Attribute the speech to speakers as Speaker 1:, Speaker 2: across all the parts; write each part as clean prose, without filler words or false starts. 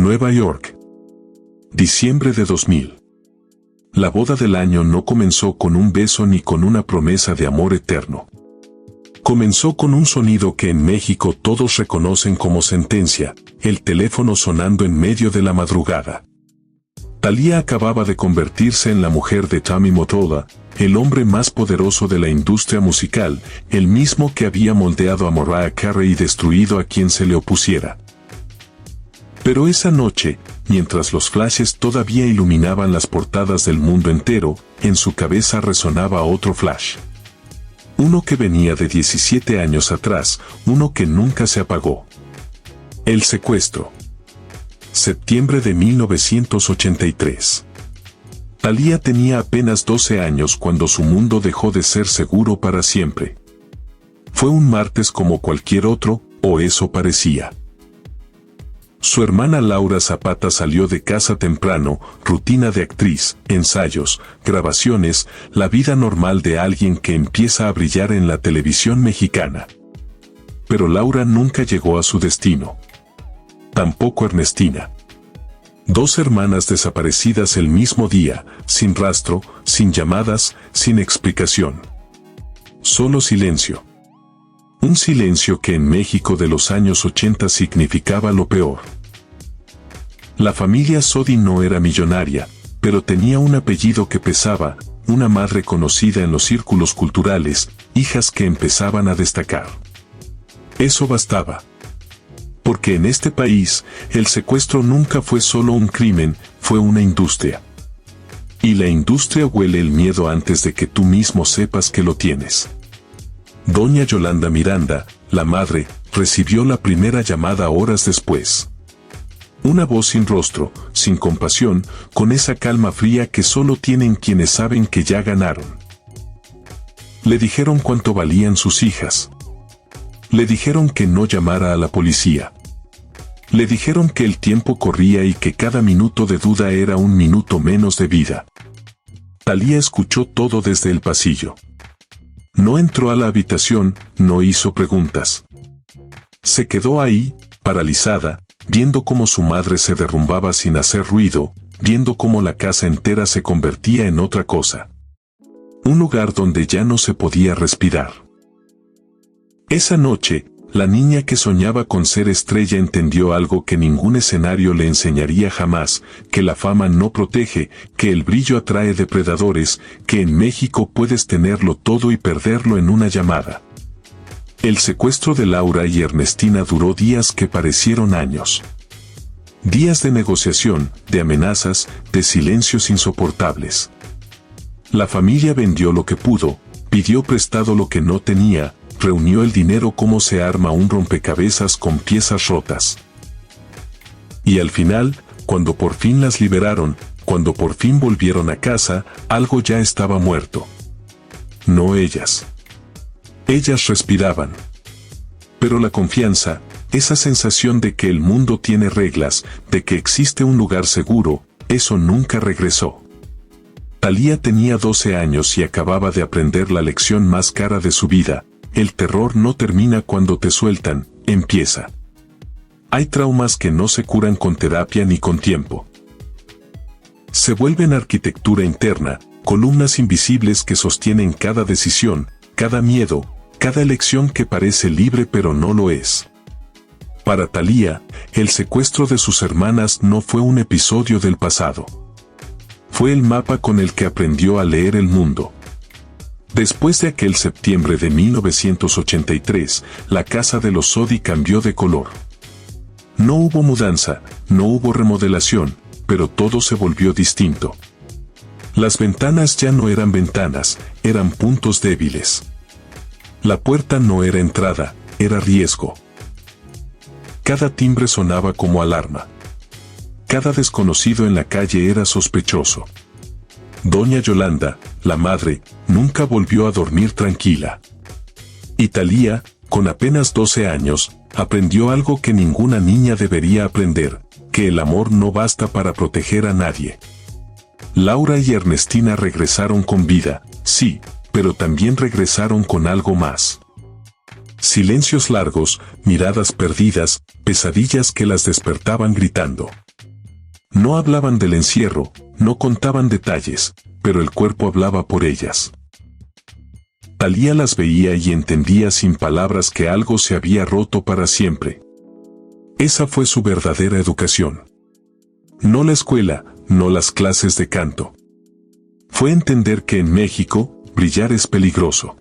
Speaker 1: Nueva York. Diciembre de 2000. La boda del año no comenzó con un beso ni con una promesa de amor eterno. Comenzó con un sonido que en México todos reconocen como sentencia, el teléfono sonando en medio de la madrugada. Thalía acababa de convertirse en la mujer de Tommy Mottola, el hombre más poderoso de la industria musical, el mismo que había moldeado a Mariah Carey y destruido a quien se le opusiera. Pero esa noche, mientras los flashes todavía iluminaban las portadas del mundo entero, en su cabeza resonaba otro flash. Uno que venía de 17 años atrás, uno que nunca se apagó. El secuestro. Septiembre de 1983. Thalía tenía apenas 12 años cuando su mundo dejó de ser seguro para siempre. Fue un martes como cualquier otro, o eso parecía. Su hermana Laura Zapata salió de casa temprano, rutina de actriz, ensayos, grabaciones, la vida normal de alguien que empieza a brillar en la televisión mexicana. Pero Laura nunca llegó a su destino. Tampoco Ernestina. Dos hermanas desaparecidas el mismo día, sin rastro, sin llamadas, sin explicación. Solo silencio. Un silencio que en México de los años 80 significaba lo peor. La familia Sodi no era millonaria, pero tenía un apellido que pesaba, una madre conocida en los círculos culturales, hijas que empezaban a destacar. Eso bastaba. Porque en este país, el secuestro nunca fue solo un crimen, fue una industria. Y la industria huele el miedo antes de que tú mismo sepas que lo tienes. Doña Yolanda Miranda, la madre, recibió la primera llamada horas después. Una voz sin rostro, sin compasión, con esa calma fría que solo tienen quienes saben que ya ganaron. Le dijeron cuánto valían sus hijas. Le dijeron que no llamara a la policía. Le dijeron que el tiempo corría y que cada minuto de duda era un minuto menos de vida. Thalía escuchó todo desde el pasillo. No entró a la habitación, no hizo preguntas. Se quedó ahí, paralizada, viendo cómo su madre se derrumbaba sin hacer ruido, viendo cómo la casa entera se convertía en otra cosa. Un lugar donde ya no se podía respirar. Esa noche, la niña que soñaba con ser estrella entendió algo que ningún escenario le enseñaría jamás, que la fama no protege, que el brillo atrae depredadores, que en México puedes tenerlo todo y perderlo en una llamada. El secuestro de Laura y Ernestina duró días que parecieron años. Días de negociación, de amenazas, de silencios insoportables. La familia vendió lo que pudo, pidió prestado lo que no tenía, reunió el dinero como se arma un rompecabezas con piezas rotas. Y al final, cuando por fin las liberaron, cuando por fin volvieron a casa, algo ya estaba muerto. No ellas. Ellas respiraban. Pero la confianza, esa sensación de que el mundo tiene reglas, de que existe un lugar seguro, eso nunca regresó. Thalía tenía 12 años y acababa de aprender la lección más cara de su vida. El terror no termina cuando te sueltan, empieza. Hay traumas que no se curan con terapia ni con tiempo. Se vuelven arquitectura interna, columnas invisibles que sostienen cada decisión, cada miedo, cada elección que parece libre pero no lo es. Para Thalía, el secuestro de sus hermanas no fue un episodio del pasado. Fue el mapa con el que aprendió a leer el mundo. Después de aquel septiembre de 1983, la casa de los Sodi cambió de color. No hubo mudanza, no hubo remodelación, pero todo se volvió distinto. Las ventanas ya no eran ventanas, eran puntos débiles. La puerta no era entrada, era riesgo. Cada timbre sonaba como alarma. Cada desconocido en la calle era sospechoso. Doña Yolanda, la madre, nunca volvió a dormir tranquila. Y Thalía, con apenas 12 años, aprendió algo que ninguna niña debería aprender, que el amor no basta para proteger a nadie. Laura y Ernestina regresaron con vida, sí, pero también regresaron con algo más. Silencios largos, miradas perdidas, pesadillas que las despertaban gritando. No hablaban del encierro, no contaban detalles, pero el cuerpo hablaba por ellas. Thalía las veía y entendía sin palabras que algo se había roto para siempre. Esa fue su verdadera educación. No la escuela, no las clases de canto. Fue entender que en México, brillar es peligroso.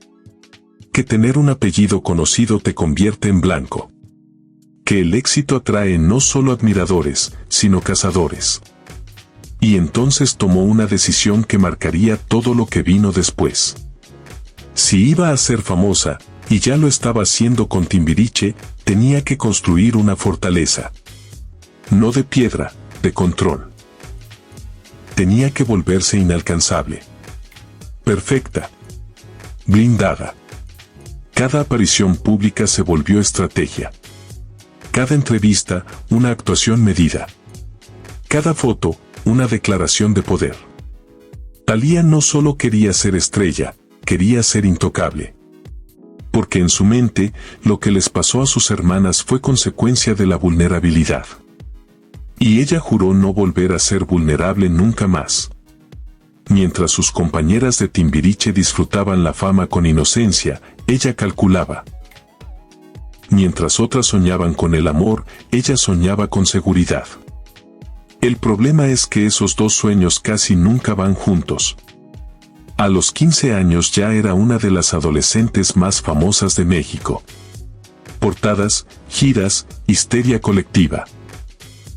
Speaker 1: Que tener un apellido conocido te convierte en blanco. Que el éxito atrae no solo admiradores, sino cazadores. Y entonces tomó una decisión que marcaría todo lo que vino después. Si iba a ser famosa, y ya lo estaba haciendo con Timbiriche, tenía que construir una fortaleza. No de piedra, de control. Tenía que volverse inalcanzable. Perfecta. Blindada. Cada aparición pública se volvió estrategia. Cada entrevista, una actuación medida. Cada foto, una declaración de poder. Thalía no solo quería ser estrella, quería ser intocable. Porque en su mente, lo que les pasó a sus hermanas fue consecuencia de la vulnerabilidad. Y ella juró no volver a ser vulnerable nunca más. Mientras sus compañeras de Timbiriche disfrutaban la fama con inocencia, ella calculaba. Mientras otras soñaban con el amor, ella soñaba con seguridad. El problema es que esos dos sueños casi nunca van juntos. A los 15 años ya era una de las adolescentes más famosas de México. Portadas, giras, histeria colectiva.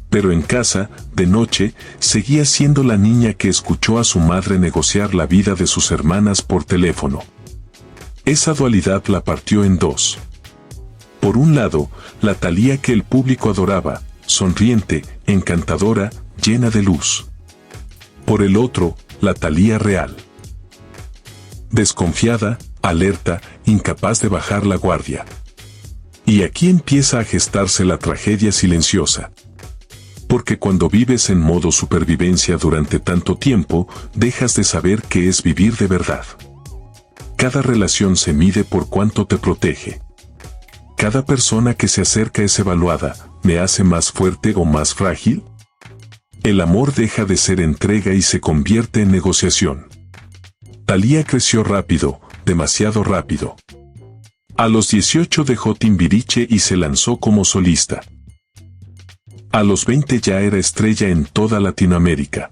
Speaker 1: Pero en casa, de noche, seguía siendo la niña que escuchó a su madre negociar la vida de sus hermanas por teléfono. Esa dualidad la partió en dos. Por un lado, la Thalía que el público adoraba, sonriente, encantadora, llena de luz. Por el otro, la Thalía real. Desconfiada, alerta, incapaz de bajar la guardia. Y aquí empieza a gestarse la tragedia silenciosa. Porque cuando vives en modo supervivencia durante tanto tiempo, dejas de saber qué es vivir de verdad. Cada relación se mide por cuánto te protege. Cada persona que se acerca es evaluada, ¿me hace más fuerte o más frágil? El amor deja de ser entrega y se convierte en negociación. Thalía creció rápido, demasiado rápido. A los 18 dejó Timbiriche y se lanzó como solista. A los 20 ya era estrella en toda Latinoamérica.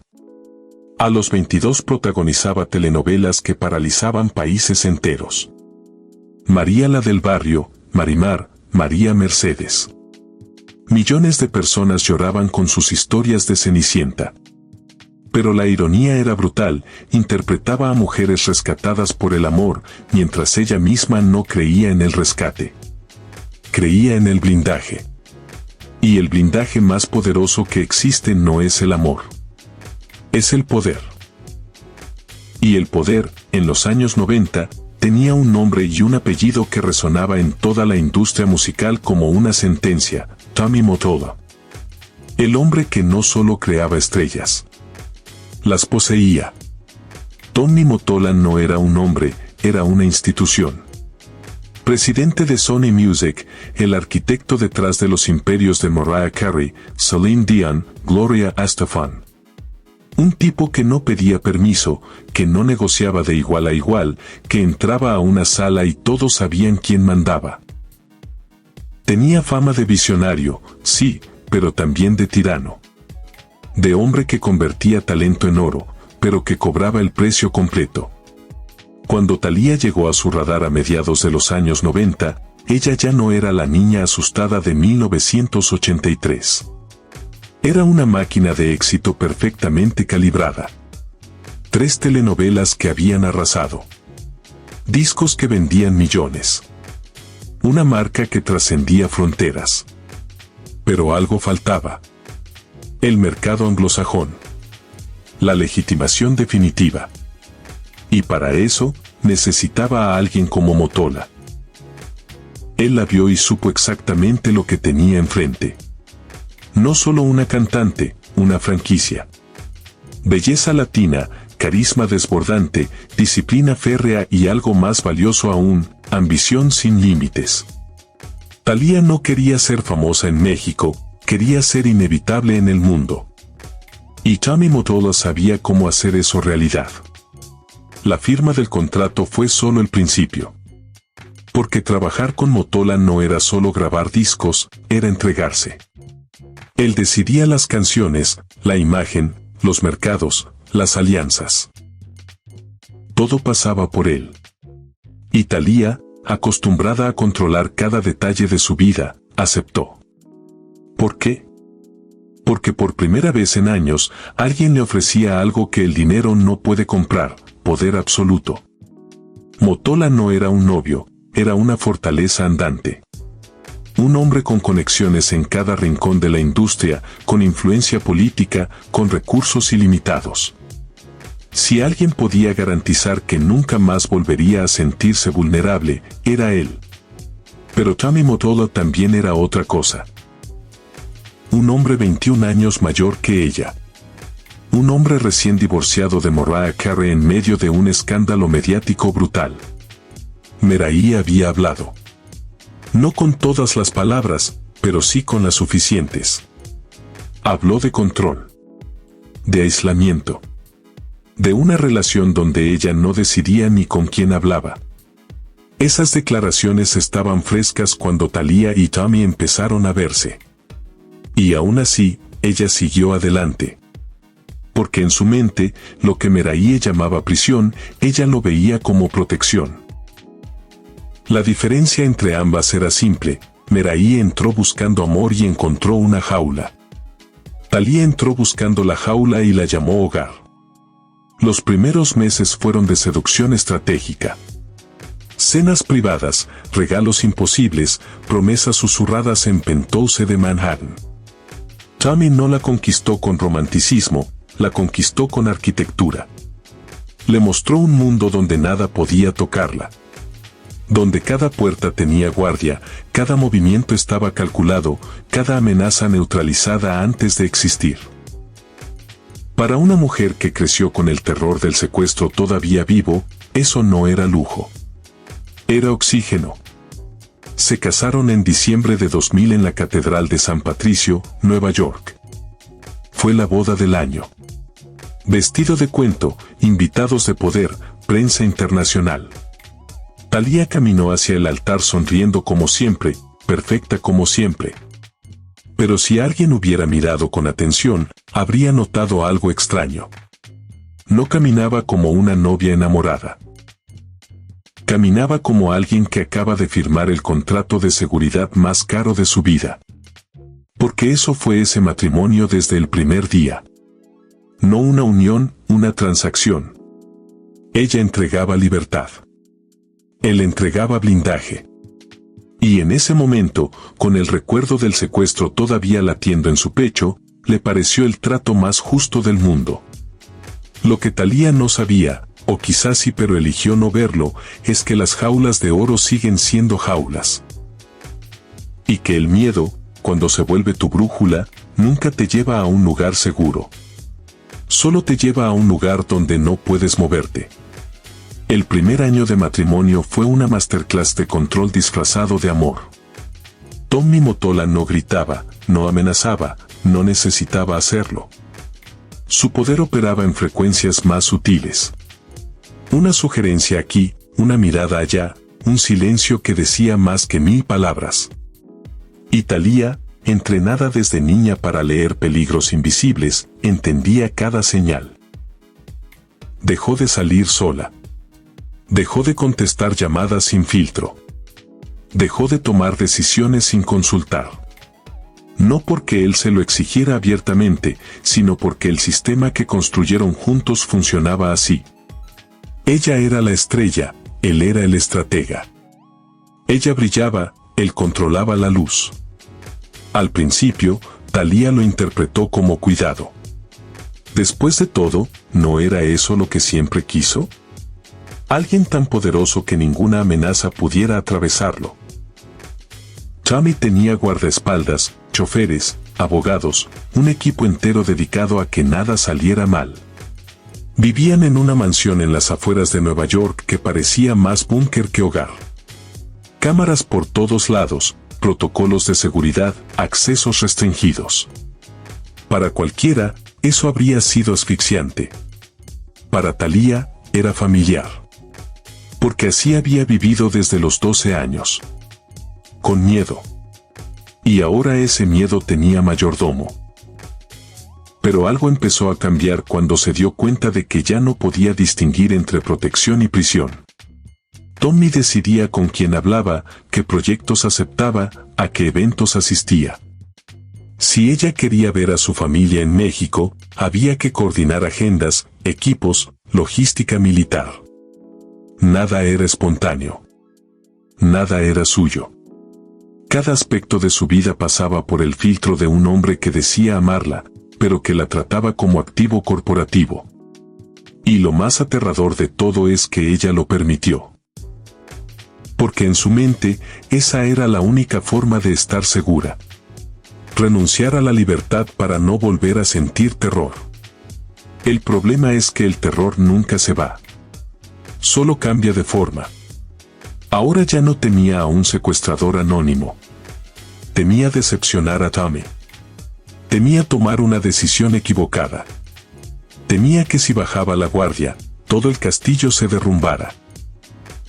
Speaker 1: A los 22 protagonizaba telenovelas que paralizaban países enteros. María la del barrio, Marimar, María Mercedes. Millones de personas lloraban con sus historias de Cenicienta. Pero la ironía era brutal, interpretaba a mujeres rescatadas por el amor, mientras ella misma no creía en el rescate. Creía en el blindaje. Y el blindaje más poderoso que existe no es el amor. Es el poder. Y el poder, en los años 90, tenía un nombre y un apellido que resonaba en toda la industria musical como una sentencia: Tommy Mottola. El hombre que no solo creaba estrellas, las poseía. Tommy Mottola no era un hombre, era una institución. Presidente de Sony Music, el arquitecto detrás de los imperios de Mariah Carey, Celine Dion, Gloria Estefan. Un tipo que no pedía permiso, que no negociaba de igual a igual, que entraba a una sala y todos sabían quién mandaba. Tenía fama de visionario, sí, pero también de tirano. De hombre que convertía talento en oro, pero que cobraba el precio completo. Cuando Thalía llegó a su radar a mediados de los años 90, ella ya no era la niña asustada de 1983. Era una máquina de éxito perfectamente calibrada. 3 telenovelas que habían arrasado. Discos que vendían millones. Una marca que trascendía fronteras. Pero algo faltaba. El mercado anglosajón. La legitimación definitiva. Y para eso, necesitaba a alguien como Mottola. Él la vio y supo exactamente lo que tenía enfrente. No solo una cantante, una franquicia. Belleza latina, carisma desbordante, disciplina férrea y algo más valioso aún, ambición sin límites. Thalía no quería ser famosa en México, quería ser inevitable en el mundo. Y Tommy Mottola sabía cómo hacer eso realidad. La firma del contrato fue solo el principio. Porque trabajar con Mottola no era solo grabar discos, era entregarse. Él decidía las canciones, la imagen, los mercados, las alianzas. Todo pasaba por él. Y Thalía, acostumbrada a controlar cada detalle de su vida, aceptó. ¿Por qué? Porque por primera vez en años, alguien le ofrecía algo que el dinero no puede comprar, poder absoluto. Mottola no era un novio, era una fortaleza andante. Un hombre con conexiones en cada rincón de la industria, con influencia política, con recursos ilimitados. Si alguien podía garantizar que nunca más volvería a sentirse vulnerable, era él. Pero Tommy Mottola también era otra cosa. Un hombre 21 años mayor que ella. Un hombre recién divorciado de Mariah Carey en medio de un escándalo mediático brutal. Meraí había hablado. No con todas las palabras, pero sí con las suficientes. Habló de control. De aislamiento. De una relación donde ella no decidía ni con quién hablaba. Esas declaraciones estaban frescas cuando Thalía y Tommy empezaron a verse. Y aún así, ella siguió adelante. Porque en su mente, lo que Meraí llamaba prisión, ella lo veía como protección. La diferencia entre ambas era simple. Meraí entró buscando amor y encontró una jaula. Thalía entró buscando la jaula y la llamó hogar. Los primeros meses fueron de seducción estratégica. Cenas privadas, regalos imposibles, promesas susurradas en Penthouse de Manhattan. Tommy no la conquistó con romanticismo, la conquistó con arquitectura. Le mostró un mundo donde nada podía tocarla. Donde cada puerta tenía guardia, cada movimiento estaba calculado, cada amenaza neutralizada antes de existir. Para una mujer que creció con el terror del secuestro todavía vivo, eso no era lujo. Era oxígeno. Se casaron en diciembre de 2000 en la Catedral de San Patricio, Nueva York. Fue la boda del año. Vestido de cuento, invitados de poder, prensa internacional. Thalía caminó hacia el altar sonriendo como siempre, perfecta como siempre. Pero si alguien hubiera mirado con atención, habría notado algo extraño. No caminaba como una novia enamorada. Caminaba como alguien que acaba de firmar el contrato de seguridad más caro de su vida. Porque eso fue ese matrimonio desde el primer día. No una unión, una transacción. Ella entregaba libertad. Él entregaba blindaje. Y en ese momento, con el recuerdo del secuestro todavía latiendo en su pecho, le pareció el trato más justo del mundo. Lo que Thalía no sabía, o quizás sí pero eligió no verlo, es que las jaulas de oro siguen siendo jaulas. Y que el miedo, cuando se vuelve tu brújula, nunca te lleva a un lugar seguro. Solo te lleva a un lugar donde no puedes moverte. El primer año de matrimonio fue una masterclass de control disfrazado de amor. Tommy Mottola no gritaba, no amenazaba, no necesitaba hacerlo. Su poder operaba en frecuencias más sutiles. Una sugerencia aquí, una mirada allá, un silencio que decía más que 1000 palabras. Y Thalía, entrenada desde niña para leer peligros invisibles, entendía cada señal. Dejó de salir sola. Dejó de contestar llamadas sin filtro. Dejó de tomar decisiones sin consultar. No porque él se lo exigiera abiertamente, sino porque el sistema que construyeron juntos funcionaba así. Ella era la estrella, él era el estratega. Ella brillaba, él controlaba la luz. Al principio, Thalía lo interpretó como cuidado. Después de todo, ¿no era eso lo que siempre quiso? Alguien tan poderoso que ninguna amenaza pudiera atravesarlo. Tommy tenía guardaespaldas, choferes, abogados, un equipo entero dedicado a que nada saliera mal. Vivían en una mansión en las afueras de Nueva York que parecía más búnker que hogar. Cámaras por todos lados, protocolos de seguridad, accesos restringidos. Para cualquiera, eso habría sido asfixiante. Para Thalía, era familiar. Porque así había vivido desde los 12 años. Con miedo. Y ahora ese miedo tenía mayordomo. Pero algo empezó a cambiar cuando se dio cuenta de que ya no podía distinguir entre protección y prisión. Tommy decidía con quién hablaba, qué proyectos aceptaba, a qué eventos asistía. Si ella quería ver a su familia en México, había que coordinar agendas, equipos, logística militar. Nada era espontáneo. Nada era suyo. Cada aspecto de su vida pasaba por el filtro de un hombre que decía amarla, pero que la trataba como activo corporativo. Y lo más aterrador de todo es que ella lo permitió. Porque en su mente, esa era la única forma de estar segura. Renunciar a la libertad para no volver a sentir terror. El problema es que el terror nunca se va. Solo cambia de forma. Ahora ya no temía a un secuestrador anónimo. Temía decepcionar a Tommy. Temía tomar una decisión equivocada. Temía que si bajaba la guardia, todo el castillo se derrumbara.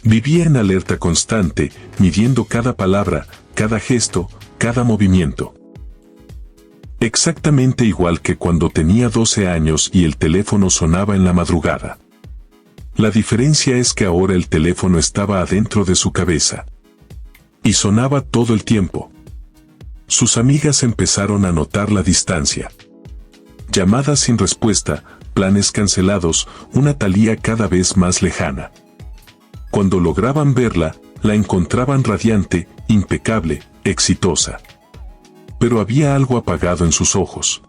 Speaker 1: Vivía en alerta constante, midiendo cada palabra, cada gesto, cada movimiento. Exactamente igual que cuando tenía 12 años y el teléfono sonaba en la madrugada. La diferencia es que ahora el teléfono estaba adentro de su cabeza. Y sonaba todo el tiempo. Sus amigas empezaron a notar la distancia. Llamadas sin respuesta, planes cancelados, una Thalía cada vez más lejana. Cuando lograban verla, la encontraban radiante, impecable, exitosa. Pero había algo apagado en sus ojos.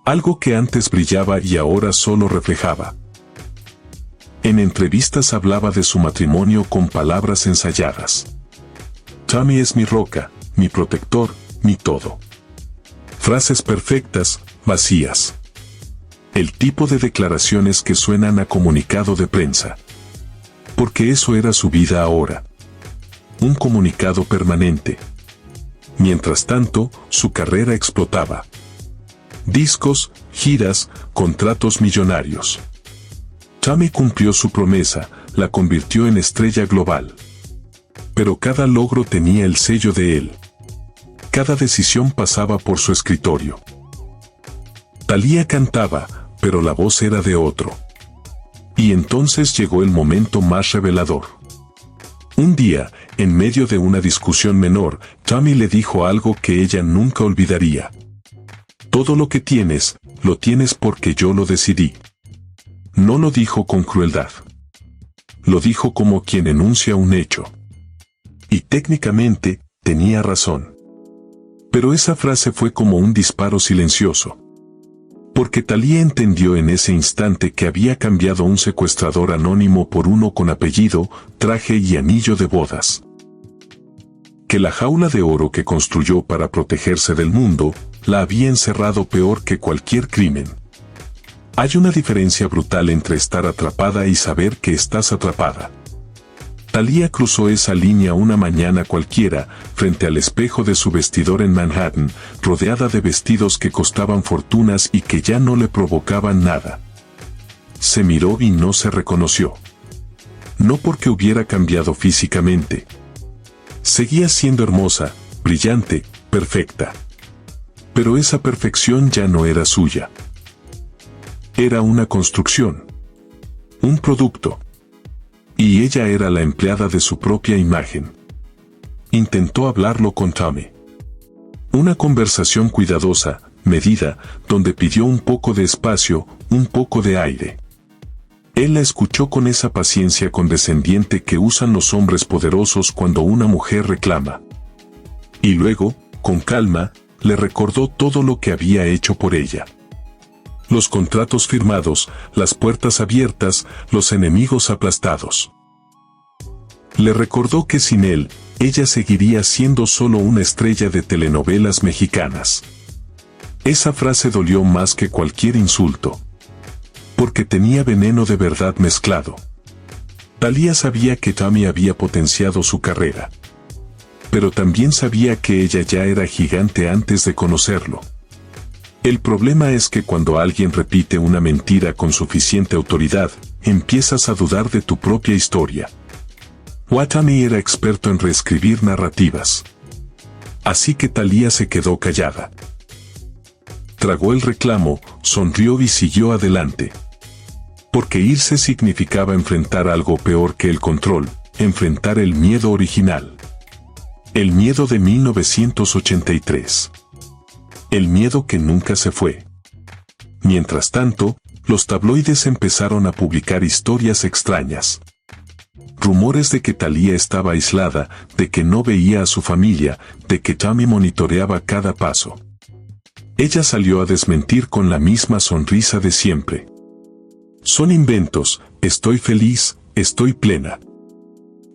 Speaker 1: Algo que antes brillaba y ahora solo reflejaba. En entrevistas hablaba de su matrimonio con palabras ensayadas. Tommy es mi roca, mi protector, mi todo. Frases perfectas, vacías. El tipo de declaraciones que suenan a comunicado de prensa. Porque eso era su vida ahora. Un comunicado permanente. Mientras tanto, su carrera explotaba. Discos, giras, contratos millonarios. Tommy cumplió su promesa, la convirtió en estrella global. Pero cada logro tenía el sello de él. Cada decisión pasaba por su escritorio. Thalía cantaba, pero la voz era de otro. Y entonces llegó el momento más revelador. Un día, en medio de una discusión menor, Tommy le dijo algo que ella nunca olvidaría. Todo lo que tienes, lo tienes porque yo lo decidí. No lo dijo con crueldad. Lo dijo como quien enuncia un hecho. Y técnicamente, tenía razón. Pero esa frase fue como un disparo silencioso. Porque Thalía entendió en ese instante que había cambiado un secuestrador anónimo por uno con apellido, traje y anillo de bodas. Que la jaula de oro que construyó para protegerse del mundo, la había encerrado peor que cualquier crimen. Hay una diferencia brutal entre estar atrapada y saber que estás atrapada. Thalía cruzó esa línea una mañana cualquiera, frente al espejo de su vestidor en Manhattan, rodeada de vestidos que costaban fortunas y que ya no le provocaban nada. Se miró y no se reconoció. No porque hubiera cambiado físicamente. Seguía siendo hermosa, brillante, perfecta. Pero esa perfección ya no era suya. Era una construcción. Un producto. Y ella era la empleada de su propia imagen. Intentó hablarlo con Tommy. Una conversación cuidadosa, medida, donde pidió un poco de espacio, un poco de aire. Él la escuchó con esa paciencia condescendiente que usan los hombres poderosos cuando una mujer reclama. Y luego, con calma, le recordó todo lo que había hecho por ella. Los contratos firmados, las puertas abiertas, los enemigos aplastados. Le recordó que sin él, ella seguiría siendo solo una estrella de telenovelas mexicanas. Esa frase dolió más que cualquier insulto. Porque tenía veneno de verdad mezclado. Thalía sabía que Tommy había potenciado su carrera. Pero también sabía que ella ya era gigante antes de conocerlo. El problema es que cuando alguien repite una mentira con suficiente autoridad, empiezas a dudar de tu propia historia. Watami era experto en reescribir narrativas. Así que Thalía se quedó callada. Tragó el reclamo, sonrió y siguió adelante. Porque irse significaba enfrentar algo peor que el control, enfrentar el miedo original. El miedo de 1983. El miedo que nunca se fue. Mientras tanto, los tabloides empezaron a publicar historias extrañas. Rumores de que Thalía estaba aislada, de que no veía a su familia, de que Tommy monitoreaba cada paso. Ella salió a desmentir con la misma sonrisa de siempre. Son inventos, estoy feliz, estoy plena.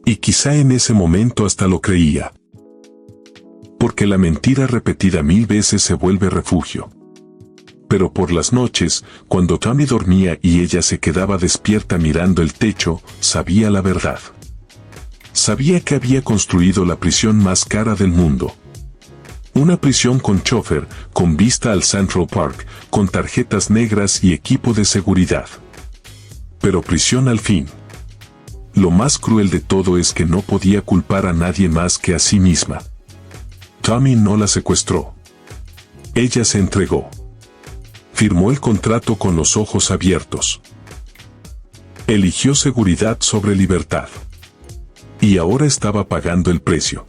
Speaker 1: Y quizá en ese momento hasta lo creía. Porque la mentira repetida 1000 veces se vuelve refugio. Pero por las noches, cuando Tommy dormía y ella se quedaba despierta mirando el techo, sabía la verdad. Sabía que había construido la prisión más cara del mundo. Una prisión con chofer, con vista al Central Park, con tarjetas negras y equipo de seguridad. Pero prisión al fin. Lo más cruel de todo es que no podía culpar a nadie más que a sí misma. Tommy no la secuestró. Ella se entregó. Firmó el contrato con los ojos abiertos. Eligió seguridad sobre libertad. Y ahora estaba pagando el precio.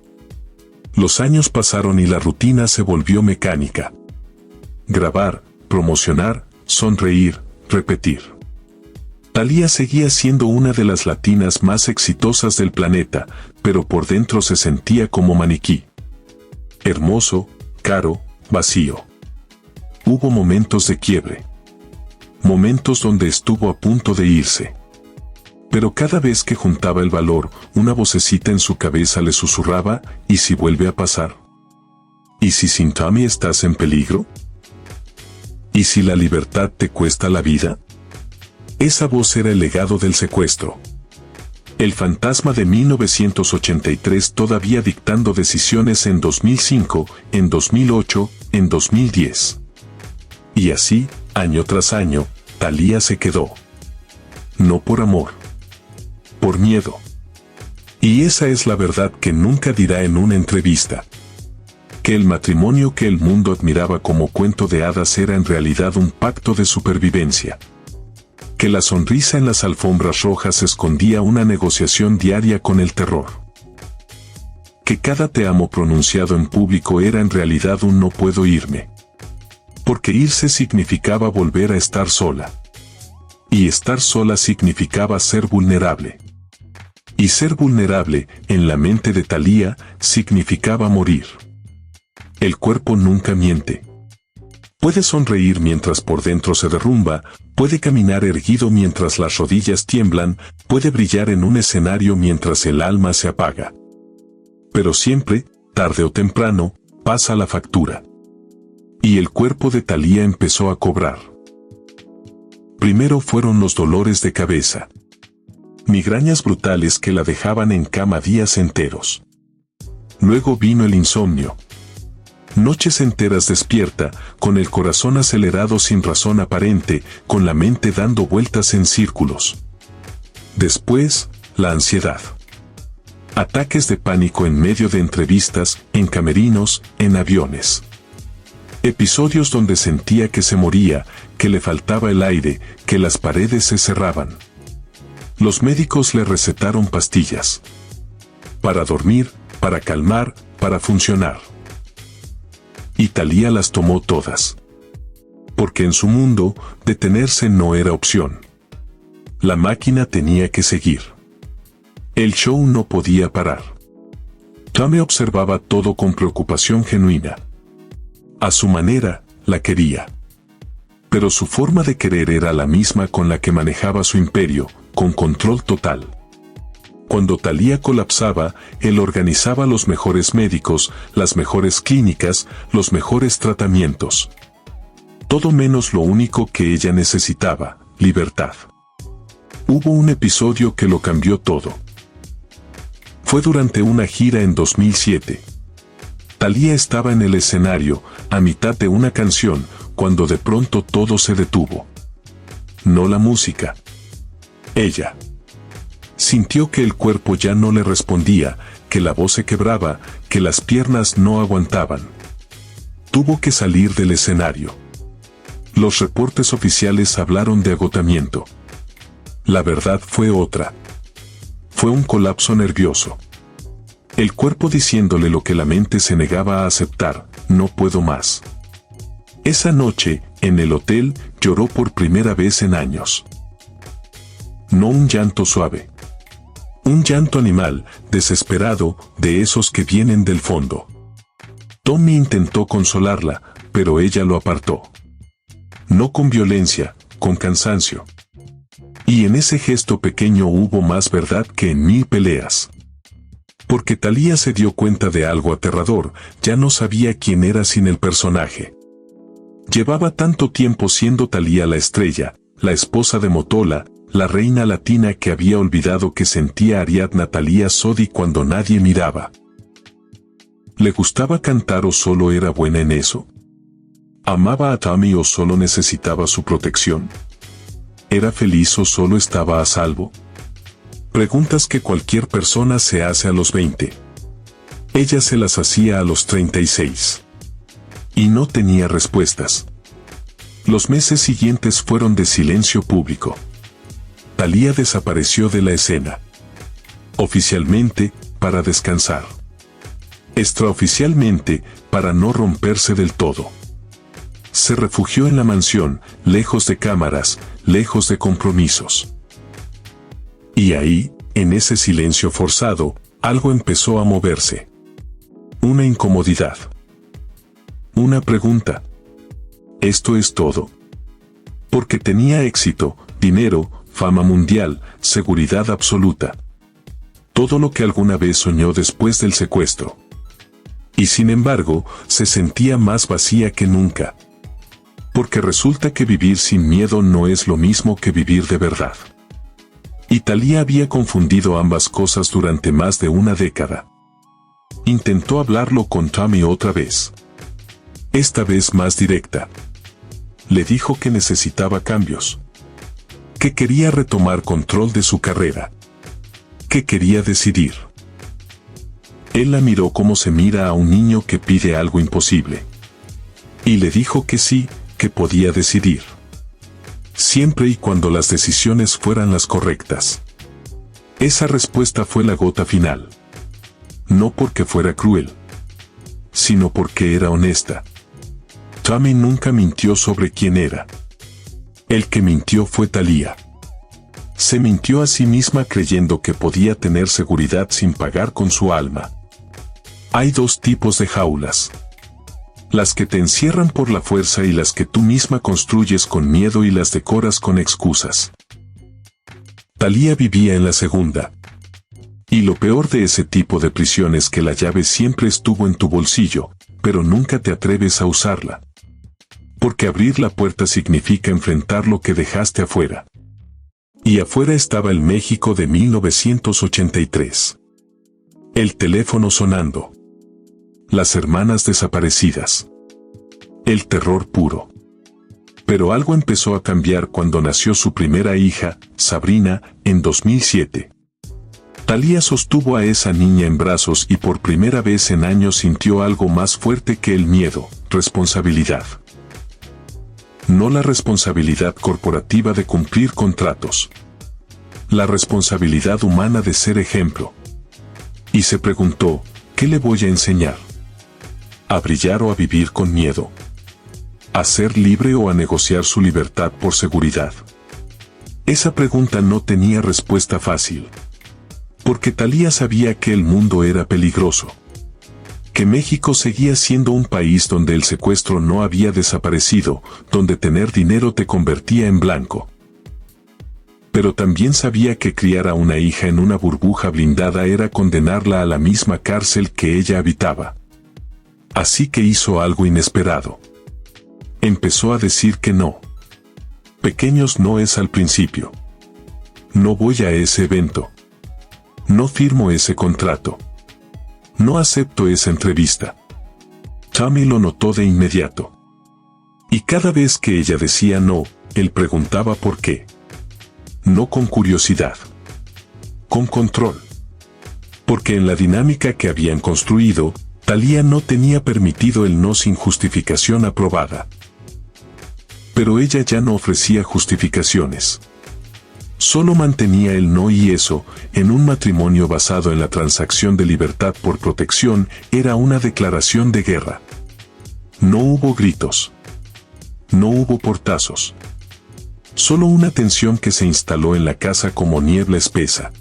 Speaker 1: Los años pasaron y la rutina se volvió mecánica. Grabar, promocionar, sonreír, repetir. Thalía seguía siendo una de las latinas más exitosas del planeta, pero por dentro se sentía como maniquí. Hermoso, caro, vacío. Hubo momentos de quiebre. Momentos donde estuvo a punto de irse. Pero cada vez que juntaba el valor, una vocecita en su cabeza le susurraba, ¿y si vuelve a pasar? ¿Y si sin Tommy estás en peligro? ¿Y si la libertad te cuesta la vida? Esa voz era el legado del secuestro. El fantasma de 1983 todavía dictando decisiones en 2005, en 2008, en 2010. Y así, año tras año, Thalía se quedó. No por amor. Por miedo. Y esa es la verdad que nunca dirá en una entrevista. Que el matrimonio que el mundo admiraba como cuento de hadas era en realidad un pacto de supervivencia. Que la sonrisa en las alfombras rojas escondía una negociación diaria con el terror. Que cada te amo pronunciado en público era en realidad un no puedo irme. Porque irse significaba volver a estar sola. Y estar sola significaba ser vulnerable. Y ser vulnerable, en la mente de Thalía, significaba morir. El cuerpo nunca miente. Puede sonreír mientras por dentro se derrumba, puede caminar erguido mientras las rodillas tiemblan, puede brillar en un escenario mientras el alma se apaga. Pero siempre, tarde o temprano, pasa la factura. Y el cuerpo de Thalía empezó a cobrar. Primero fueron los dolores de cabeza. Migrañas brutales que la dejaban en cama días enteros. Luego vino el insomnio. Noches enteras despierta, con el corazón acelerado sin razón aparente, con la mente dando vueltas en círculos. Después, la ansiedad. Ataques de pánico en medio de entrevistas, en camerinos, en aviones. Episodios donde sentía que se moría, que le faltaba el aire, que las paredes se cerraban. Los médicos le recetaron pastillas. Para dormir, para calmar, para funcionar. Y Thalía las tomó todas. Porque en su mundo, detenerse no era opción. La máquina tenía que seguir. El show no podía parar. Tommy observaba todo con preocupación genuina. A su manera, la quería. Pero su forma de querer era la misma con la que manejaba su imperio, con control total. Cuando Thalía colapsaba, él organizaba los mejores médicos, las mejores clínicas, los mejores tratamientos. Todo menos lo único que ella necesitaba, libertad. Hubo un episodio que lo cambió todo. Fue durante una gira en 2007. Thalía estaba en el escenario, a mitad de una canción, cuando de pronto todo se detuvo. No la música. Ella. Sintió que el cuerpo ya no le respondía, que la voz se quebraba, que las piernas no aguantaban. Tuvo que salir del escenario. Los reportes oficiales hablaron de agotamiento. La verdad fue otra. Fue un colapso nervioso. El cuerpo diciéndole lo que la mente se negaba a aceptar: no puedo más. Esa noche, en el hotel, lloró por primera vez en años. No un llanto suave. Un llanto animal, desesperado, de esos que vienen del fondo. Tommy intentó consolarla, pero ella lo apartó. No con violencia, con cansancio. Y en ese gesto pequeño hubo más verdad que en 1000 peleas. Porque Thalía se dio cuenta de algo aterrador: ya no sabía quién era sin el personaje. Llevaba tanto tiempo siendo Thalía la estrella, la esposa de Motola, la reina latina, que había olvidado que sentía Ariadna Thalía Sodi cuando nadie miraba. ¿Le gustaba cantar o solo era buena en eso? ¿Amaba a Tommy o solo necesitaba su protección? ¿Era feliz o solo estaba a salvo? Preguntas que cualquier persona se hace a los 20. Ella se las hacía a los 36. Y no tenía respuestas. Los meses siguientes fueron de silencio público. Thalía desapareció de la escena. Oficialmente, para descansar. Extraoficialmente, para no romperse del todo. Se refugió en la mansión, lejos de cámaras, lejos de compromisos. Y ahí, en ese silencio forzado, algo empezó a moverse. Una incomodidad. Una pregunta. ¿Esto es todo? Porque tenía éxito, dinero, fama mundial, seguridad absoluta. Todo lo que alguna vez soñó después del secuestro. Y sin embargo, se sentía más vacía que nunca. Porque resulta que vivir sin miedo no es lo mismo que vivir de verdad. Y Thalía había confundido ambas cosas durante más de una década. Intentó hablarlo con Tommy otra vez. Esta vez más directa. Le dijo que necesitaba cambios. Que quería retomar control de su carrera. Que quería decidir. Él la miró como se mira a un niño que pide algo imposible. Y le dijo que sí, que podía decidir. Siempre y cuando las decisiones fueran las correctas. Esa respuesta fue la gota final. No porque fuera cruel, sino porque era honesta. Tommy nunca mintió sobre quién era. El que mintió fue Thalía. Se mintió a sí misma creyendo que podía tener seguridad sin pagar con su alma. Hay dos tipos de jaulas. Las que te encierran por la fuerza y las que tú misma construyes con miedo y las decoras con excusas. Thalía vivía en la segunda. Y lo peor de ese tipo de prisión es que la llave siempre estuvo en tu bolsillo, pero nunca te atreves a usarla. Porque abrir la puerta significa enfrentar lo que dejaste afuera. Y afuera estaba el México de 1983. El teléfono sonando. Las hermanas desaparecidas. El terror puro. Pero algo empezó a cambiar cuando nació su primera hija, Sabrina, en 2007. Thalía sostuvo a esa niña en brazos y por primera vez en años sintió algo más fuerte que el miedo: responsabilidad. No la responsabilidad corporativa de cumplir contratos. La responsabilidad humana de ser ejemplo. Y se preguntó: ¿qué le voy a enseñar? ¿A brillar o a vivir con miedo? ¿A ser libre o a negociar su libertad por seguridad? Esa pregunta no tenía respuesta fácil. Porque Thalía sabía que el mundo era peligroso. Que México seguía siendo un país donde el secuestro no había desaparecido, donde tener dinero te convertía en blanco. Pero también sabía que criar a una hija en una burbuja blindada era condenarla a la misma cárcel que ella habitaba. Así que hizo algo inesperado. Empezó a decir que no. Pequeños no es al principio. No voy a ese evento. No firmo ese contrato. No acepto esa entrevista. Tommy lo notó de inmediato. Y cada vez que ella decía no, él preguntaba por qué. No con curiosidad. Con control. Porque en la dinámica que habían construido, Thalía no tenía permitido el no sin justificación aprobada. Pero ella ya no ofrecía justificaciones. Solo mantenía el no, y eso, en un matrimonio basado en la transacción de libertad por protección, era una declaración de guerra. No hubo gritos. No hubo portazos. Solo una tensión que se instaló en la casa como niebla espesa.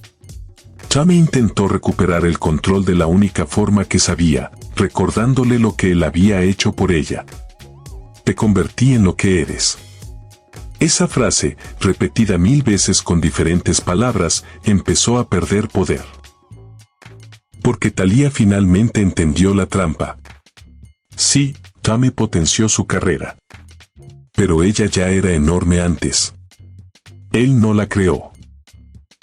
Speaker 1: Tammy intentó recuperar el control de la única forma que sabía, recordándole lo que él había hecho por ella. Te convertí en lo que eres. Esa frase, repetida 1000 veces con diferentes palabras, empezó a perder poder. Porque Thalía finalmente entendió la trampa. Sí, Tammy potenció su carrera. Pero ella ya era enorme antes. Él no la creó.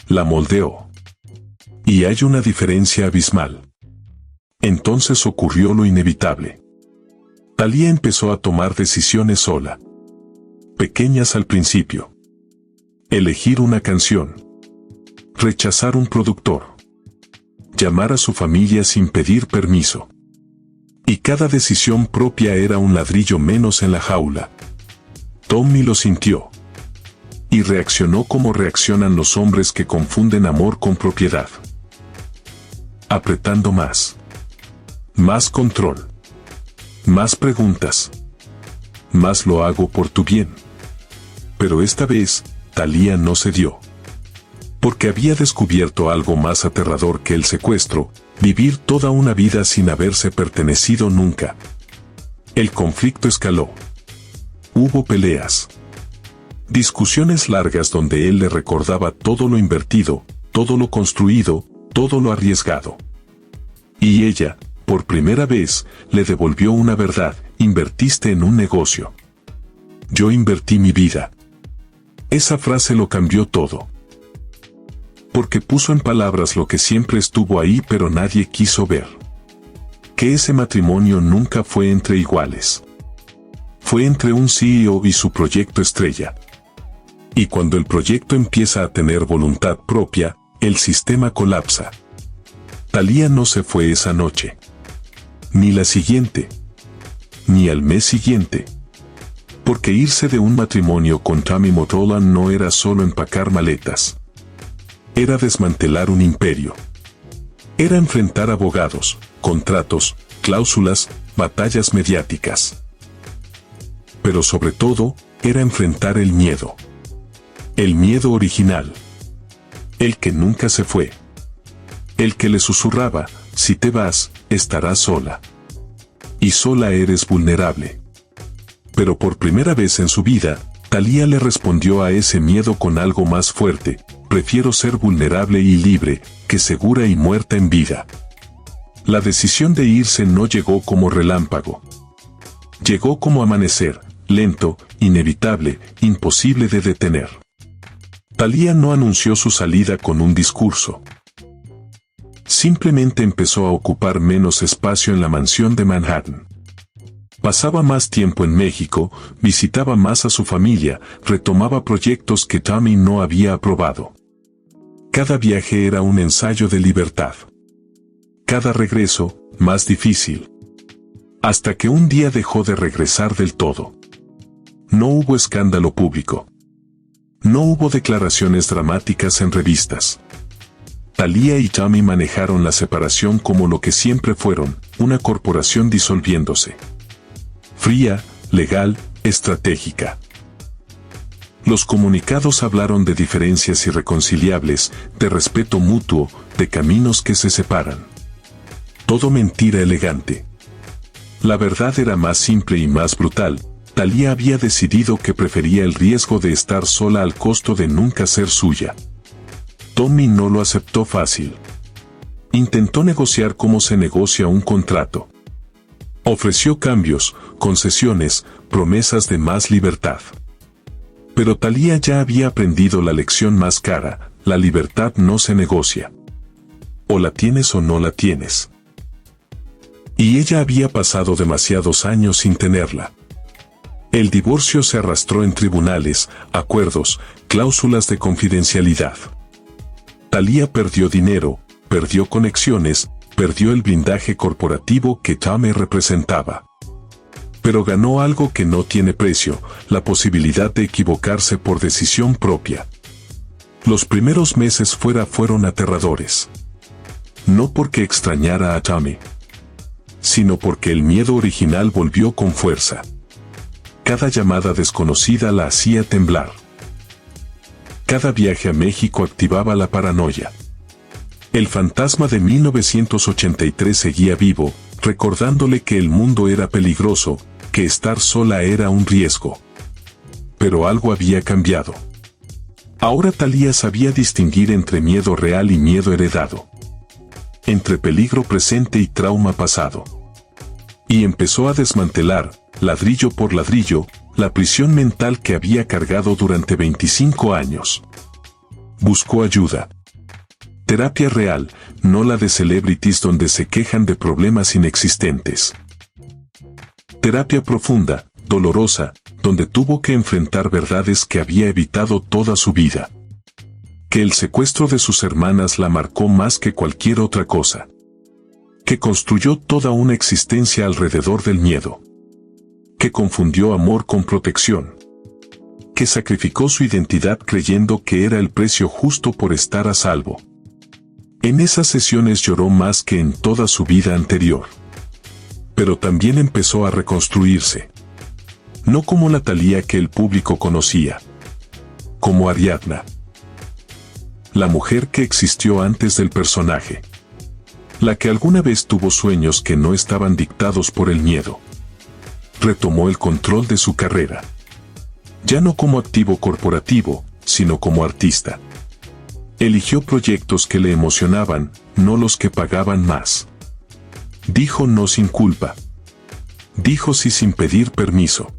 Speaker 1: La moldeó. Y hay una diferencia abismal. Entonces ocurrió lo inevitable. Thalía empezó a tomar decisiones sola. Pequeñas al principio. Elegir una canción. Rechazar un productor. Llamar a su familia sin pedir permiso. Y cada decisión propia era un ladrillo menos en la jaula. Tommy lo sintió. Y reaccionó como reaccionan los hombres que confunden amor con propiedad. Apretando más. Más control. Más preguntas. Más lo hago por tu bien. Pero esta vez, Thalía no cedió. Porque había descubierto algo más aterrador que el secuestro, vivir toda una vida sin haberse pertenecido nunca. El conflicto escaló. Hubo peleas. Discusiones largas donde él le recordaba todo lo invertido, todo lo construido, todo lo arriesgado. Y ella, por primera vez, le devolvió una verdad: invertiste en un negocio. Yo invertí mi vida. Esa frase lo cambió todo. Porque puso en palabras lo que siempre estuvo ahí pero nadie quiso ver. Que ese matrimonio nunca fue entre iguales. Fue entre un CEO y su proyecto estrella. Y cuando el proyecto empieza a tener voluntad propia, el sistema colapsa. Thalía no se fue esa noche. Ni la siguiente. Ni al mes siguiente. Porque irse de un matrimonio con Tammy Mottola no era solo empacar maletas. Era desmantelar un imperio. Era enfrentar abogados, contratos, cláusulas, batallas mediáticas. Pero sobre todo, era enfrentar el miedo. El miedo original. El que nunca se fue. El que le susurraba: si te vas, estarás sola. Y sola eres vulnerable. Pero por primera vez en su vida, Thalía le respondió a ese miedo con algo más fuerte: prefiero ser vulnerable y libre, que segura y muerta en vida. La decisión de irse no llegó como relámpago. Llegó como amanecer, lento, inevitable, imposible de detener. Thalía no anunció su salida con un discurso. Simplemente empezó a ocupar menos espacio en la mansión de Manhattan. Pasaba más tiempo en México, visitaba más a su familia, retomaba proyectos que Tammy no había aprobado. Cada viaje era un ensayo de libertad. Cada regreso, más difícil. Hasta que un día dejó de regresar del todo. No hubo escándalo público. No hubo declaraciones dramáticas en revistas. Thalía y Tammy manejaron la separación como lo que siempre fueron: una corporación disolviéndose. Fría, legal, estratégica. Los comunicados hablaron de diferencias irreconciliables, de respeto mutuo, de caminos que se separan. Todo mentira elegante. La verdad era más simple y más brutal. Thalía había decidido que prefería el riesgo de estar sola al costo de nunca ser suya. Tommy no lo aceptó fácil. Intentó negociar como se negocia un contrato. Ofreció cambios, concesiones, promesas de más libertad. Pero Thalía ya había aprendido la lección más cara: la libertad no se negocia. O la tienes o no la tienes. Y ella había pasado demasiados años sin tenerla. El divorcio se arrastró en tribunales, acuerdos, cláusulas de confidencialidad. Thalía perdió dinero, perdió conexiones, perdió el blindaje corporativo que Tommy representaba. Pero ganó algo que no tiene precio, la posibilidad de equivocarse por decisión propia. Los primeros meses fueron aterradores. No porque extrañara a Tommy, sino porque el miedo original volvió con fuerza. Cada llamada desconocida la hacía temblar. Cada viaje a México activaba la paranoia. El fantasma de 1983 seguía vivo, recordándole que el mundo era peligroso, que estar sola era un riesgo. Pero algo había cambiado. Ahora Thalía sabía distinguir entre miedo real y miedo heredado. Entre peligro presente y trauma pasado. Y empezó a desmantelar, ladrillo por ladrillo, la prisión mental que había cargado durante 25 años. Buscó ayuda. Terapia real, no la de celebrities donde se quejan de problemas inexistentes. Terapia profunda, dolorosa, donde tuvo que enfrentar verdades que había evitado toda su vida. Que el secuestro de sus hermanas la marcó más que cualquier otra cosa. Que construyó toda una existencia alrededor del miedo. Que confundió amor con protección. Que sacrificó su identidad creyendo que era el precio justo por estar a salvo. En esas sesiones lloró más que en toda su vida anterior. Pero también empezó a reconstruirse. No como la Thalía que el público conocía. Como Ariadna. La mujer que existió antes del personaje. La que alguna vez tuvo sueños que no estaban dictados por el miedo. Retomó el control de su carrera. Ya no como activo corporativo, sino como artista. Eligió proyectos que le emocionaban, no los que pagaban más. Dijo no sin culpa. Dijo sí sin pedir permiso.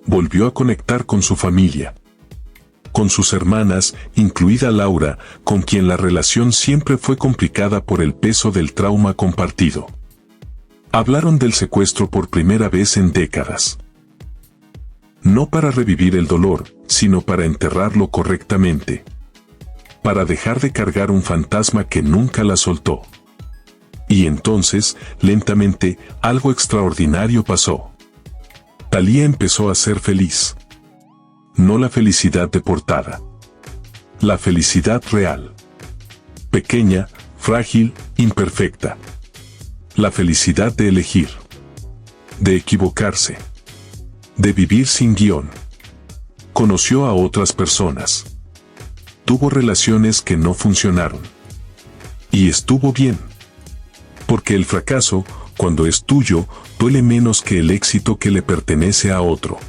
Speaker 1: Volvió a conectar con su familia. Con sus hermanas, incluida Laura, con quien la relación siempre fue complicada por el peso del trauma compartido. Hablaron del secuestro por primera vez en décadas. No para revivir el dolor, sino para enterrarlo correctamente. Para dejar de cargar un fantasma que nunca la soltó. Y entonces, lentamente, algo extraordinario pasó. Thalía empezó a ser feliz. No la felicidad de portada. La felicidad real. Pequeña, frágil, imperfecta. La felicidad de elegir. De equivocarse. De vivir sin guión. Conoció a otras personas. Tuvo relaciones que no funcionaron. Y estuvo bien. Porque el fracaso, cuando es tuyo, duele menos que el éxito que le pertenece a otro.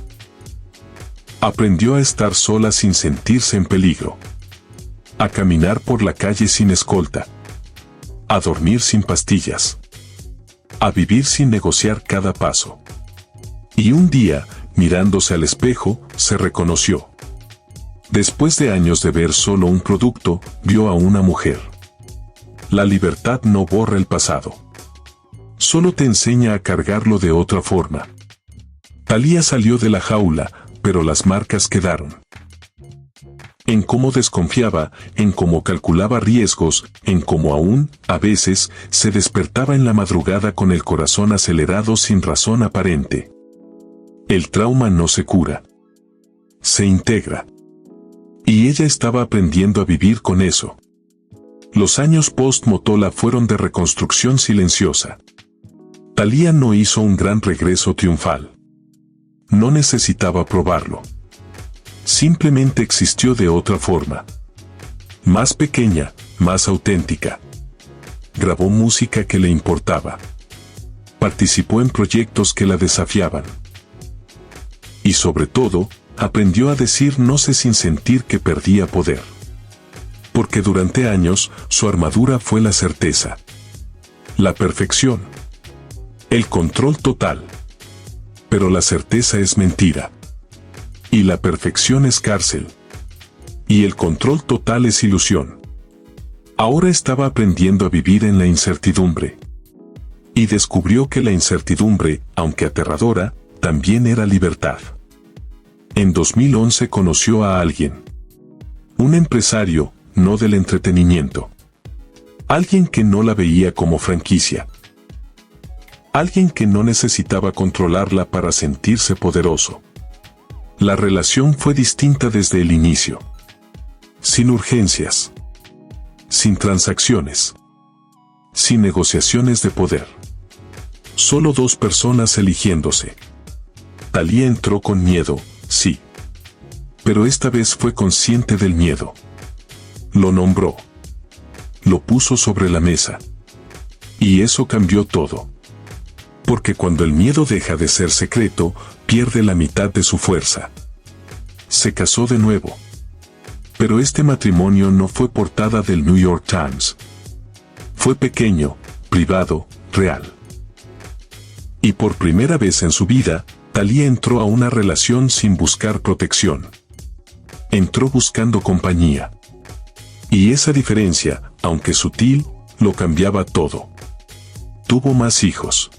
Speaker 1: Aprendió a estar sola sin sentirse en peligro. A caminar por la calle sin escolta. A dormir sin pastillas. A vivir sin negociar cada paso. Y un día, mirándose al espejo, se reconoció. Después de años de ver solo un producto, vio a una mujer. La libertad no borra el pasado. Solo te enseña a cargarlo de otra forma. Thalía salió de la jaula, pero las marcas quedaron. En cómo desconfiaba, en cómo calculaba riesgos, en cómo aún, a veces, se despertaba en la madrugada con el corazón acelerado sin razón aparente. El trauma no se cura. Se integra. Y ella estaba aprendiendo a vivir con eso. Los años post-Motola fueron de reconstrucción silenciosa. Thalía no hizo un gran regreso triunfal. No necesitaba probarlo. Simplemente existió de otra forma. Más pequeña, más auténtica. Grabó música que le importaba. Participó en proyectos que la desafiaban. Y sobre todo, aprendió a decir no sé sin sentir que perdía poder. Porque durante años, su armadura fue la certeza. La perfección. El control total. Pero la certeza es mentira. Y la perfección es cárcel. Y el control total es ilusión. Ahora estaba aprendiendo a vivir en la incertidumbre. Y descubrió que la incertidumbre, aunque aterradora, también era libertad. En 2011 conoció a alguien. Un empresario, no del entretenimiento. Alguien que no la veía como franquicia. Alguien que no necesitaba controlarla para sentirse poderoso. La relación fue distinta desde el inicio. Sin urgencias. Sin transacciones. Sin negociaciones de poder. Solo dos personas eligiéndose. Thalía entró con miedo, sí. Pero esta vez fue consciente del miedo. Lo nombró. Lo puso sobre la mesa. Y eso cambió todo. Porque cuando el miedo deja de ser secreto, pierde la mitad de su fuerza. Se casó de nuevo. Pero este matrimonio no fue portada del New York Times. Fue pequeño, privado, real. Y por primera vez en su vida, Thalía entró a una relación sin buscar protección. Entró buscando compañía. Y esa diferencia, aunque sutil, lo cambiaba todo. Tuvo más hijos.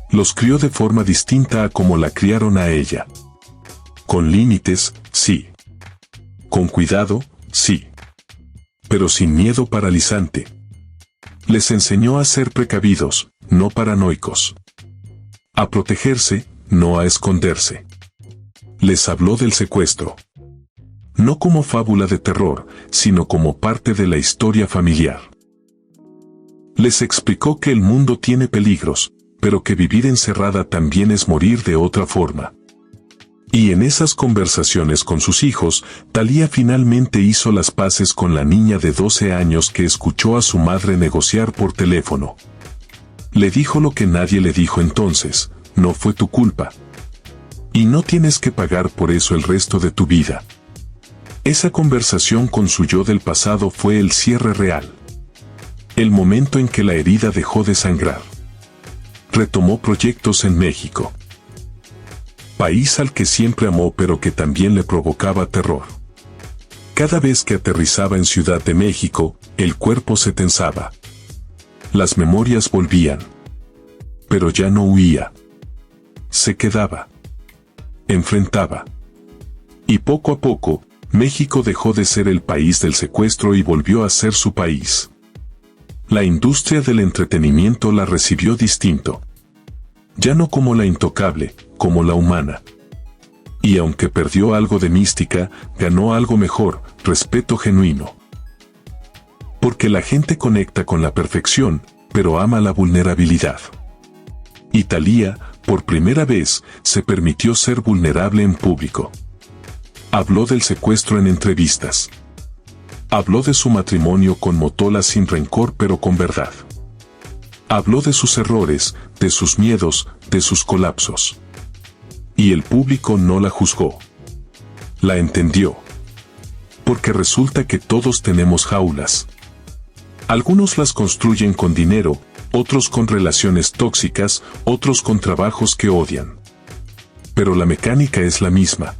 Speaker 1: Los crió de forma distinta a como la criaron a ella. Con límites, sí. Con cuidado, sí. Pero sin miedo paralizante. Les enseñó a ser precavidos, no paranoicos. A protegerse, no a esconderse. Les habló del secuestro. No como fábula de terror, sino como parte de la historia familiar. Les explicó que el mundo tiene peligros, pero que vivir encerrada también es morir de otra forma. Y en esas conversaciones con sus hijos, Thalía finalmente hizo las paces con la niña de 12 años que escuchó a su madre negociar por teléfono. Le dijo lo que nadie le dijo entonces: no fue tu culpa. Y no tienes que pagar por eso el resto de tu vida. Esa conversación con su yo del pasado fue el cierre real. El momento en que la herida dejó de sangrar. Retomó proyectos en México. País al que siempre amó pero que también le provocaba terror. Cada vez que aterrizaba en Ciudad de México, el cuerpo se tensaba. Las memorias volvían. Pero ya no huía. Se quedaba. Enfrentaba. Y poco a poco, México dejó de ser el país del secuestro y volvió a ser su país. La industria del entretenimiento la recibió distinto. Ya no como la intocable, como la humana. Y aunque perdió algo de mística, ganó algo mejor: respeto genuino. Porque la gente conecta con la perfección, pero ama la vulnerabilidad. Y Thalía, por primera vez, se permitió ser vulnerable en público. Habló del secuestro en entrevistas. Habló de su matrimonio con Motola sin rencor pero con verdad. Habló de sus errores, de sus miedos, de sus colapsos. Y el público no la juzgó. La entendió. Porque resulta que todos tenemos jaulas. Algunos las construyen con dinero, otros con relaciones tóxicas, otros con trabajos que odian. Pero la mecánica es la misma.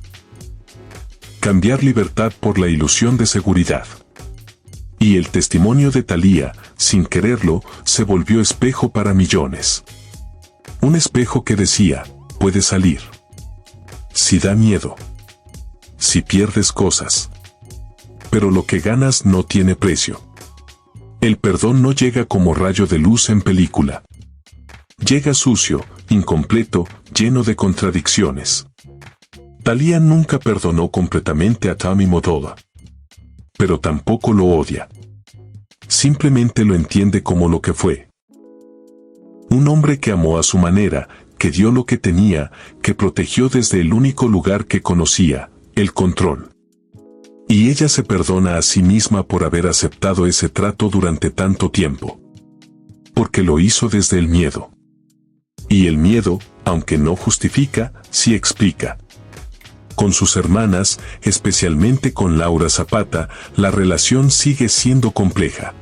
Speaker 1: Cambiar libertad por la ilusión de seguridad. Y el testimonio de Thalía, sin quererlo, se volvió espejo para millones. Un espejo que decía: puedes salir. Si da miedo. Si pierdes cosas. Pero lo que ganas no tiene precio. El perdón no llega como rayo de luz en película. Llega sucio, incompleto, lleno de contradicciones. Thalía nunca perdonó completamente a Tommy Motola. Pero tampoco lo odia. Simplemente lo entiende como lo que fue. Un hombre que amó a su manera, que dio lo que tenía, que protegió desde el único lugar que conocía, el control. Y ella se perdona a sí misma por haber aceptado ese trato durante tanto tiempo. Porque lo hizo desde el miedo. Y el miedo, aunque no justifica, sí explica. Con sus hermanas, especialmente con Laura Zapata, la relación sigue siendo compleja.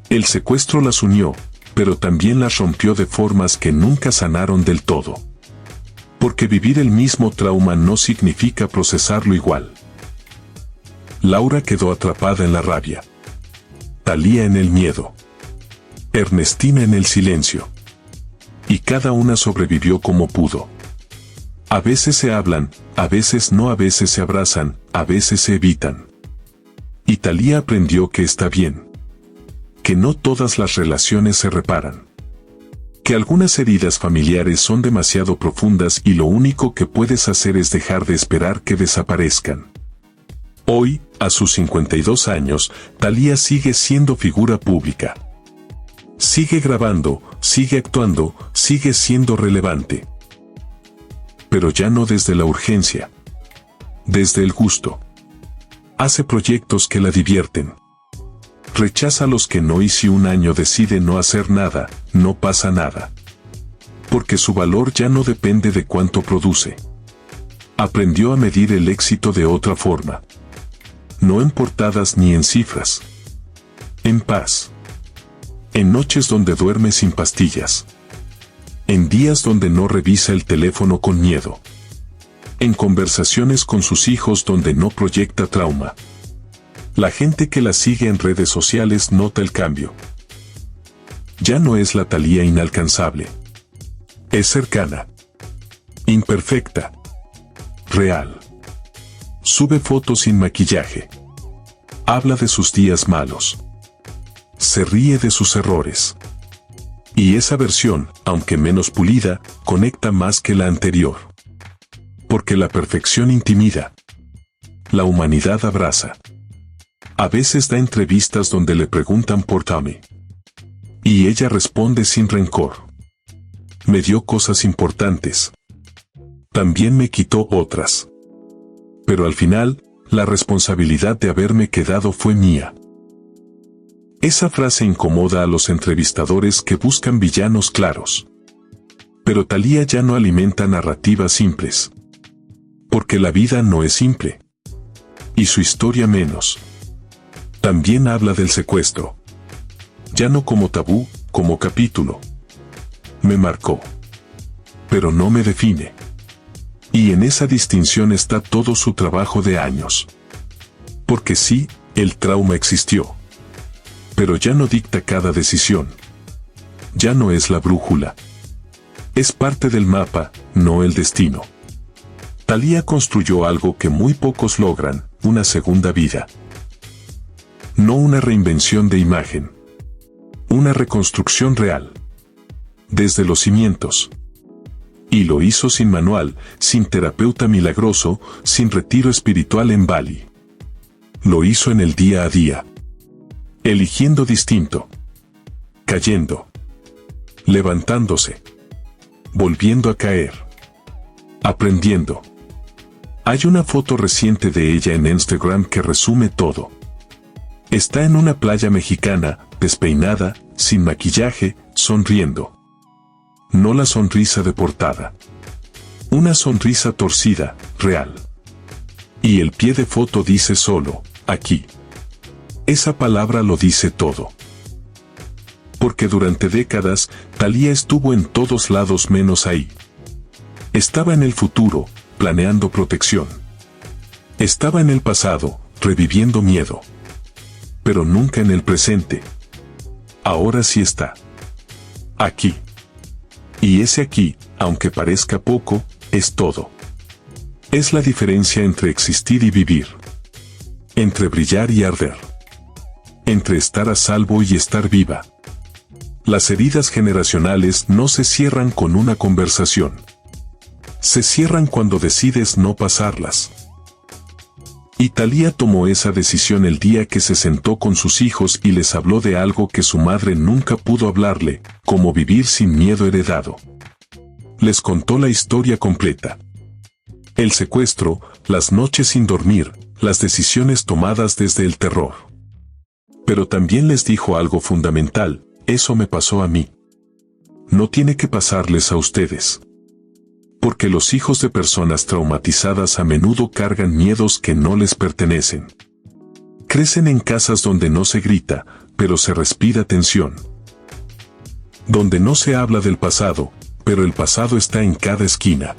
Speaker 1: El secuestro las unió, pero también las rompió de formas que nunca sanaron del todo. Porque vivir el mismo trauma no significa procesarlo igual. Laura quedó atrapada en la rabia. Thalía en el miedo. Ernestina en el silencio. Y cada una sobrevivió como pudo. A veces se hablan, a veces no, a veces se abrazan, a veces se evitan. Y Thalía aprendió que está bien. Que no todas las relaciones se reparan. Que algunas heridas familiares son demasiado profundas y lo único que puedes hacer es dejar de esperar que desaparezcan. Hoy, a sus 52 años, Thalía sigue siendo figura pública. Sigue grabando, sigue actuando, sigue siendo relevante. Pero ya no desde la urgencia. Desde el gusto. Hace proyectos que la divierten. Rechaza a los que no, y si un año decide no hacer nada, no pasa nada. Porque su valor ya no depende de cuánto produce. Aprendió a medir el éxito de otra forma. No en portadas ni en cifras. En paz. En noches donde duerme sin pastillas. En días donde no revisa el teléfono con miedo. En conversaciones con sus hijos donde no proyecta trauma. La gente que la sigue en redes sociales nota el cambio. Ya no es la Thalía inalcanzable. Es cercana. Imperfecta. Real. Sube fotos sin maquillaje. Habla de sus días malos. Se ríe de sus errores. Y esa versión, aunque menos pulida, conecta más que la anterior. Porque la perfección intimida. La humanidad abraza. A veces da entrevistas donde le preguntan por Tommy. Y ella responde sin rencor. Me dio cosas importantes. También me quitó otras. Pero al final, la responsabilidad de haberme quedado fue mía. Esa frase incomoda a los entrevistadores que buscan villanos claros. Pero Thalía ya no alimenta narrativas simples. Porque la vida no es simple. Y su historia menos. También habla del secuestro. Ya no como tabú, como capítulo. Me marcó. Pero no me define. Y en esa distinción está todo su trabajo de años. Porque sí, el trauma existió. Pero ya no dicta cada decisión. Ya no es la brújula. Es parte del mapa, no el destino. Thalía construyó algo que muy pocos logran, una segunda vida. No una reinvención de imagen. Una reconstrucción real. Desde los cimientos. Y lo hizo sin manual, sin terapeuta milagroso, sin retiro espiritual en Bali. Lo hizo en el día a día. Eligiendo distinto. Cayendo. Levantándose. Volviendo a caer. Aprendiendo. Hay una foto reciente de ella en Instagram que resume todo. Está en una playa mexicana, despeinada, sin maquillaje, sonriendo. No la sonrisa de portada. Una sonrisa torcida, real. Y el pie de foto dice solo, aquí. Esa palabra lo dice todo. Porque durante décadas, Thalía estuvo en todos lados menos ahí. Estaba en el futuro, planeando protección. Estaba en el pasado, reviviendo miedo. Pero nunca en el presente. Ahora sí está. Aquí. Y ese aquí, aunque parezca poco, es todo. Es la diferencia entre existir y vivir. Entre brillar y arder. Entre estar a salvo y estar viva. Las heridas generacionales no se cierran con una conversación. Se cierran cuando decides no pasarlas. Y Thalía tomó esa decisión el día que se sentó con sus hijos y les habló de algo que su madre nunca pudo hablarle, como vivir sin miedo heredado. Les contó la historia completa. El secuestro, las noches sin dormir, las decisiones tomadas desde el terror. Pero también les dijo algo fundamental, eso me pasó a mí. No tiene que pasarles a ustedes. Porque los hijos de personas traumatizadas a menudo cargan miedos que no les pertenecen. Crecen en casas donde no se grita, pero se respira tensión. Donde no se habla del pasado, pero el pasado está en cada esquina.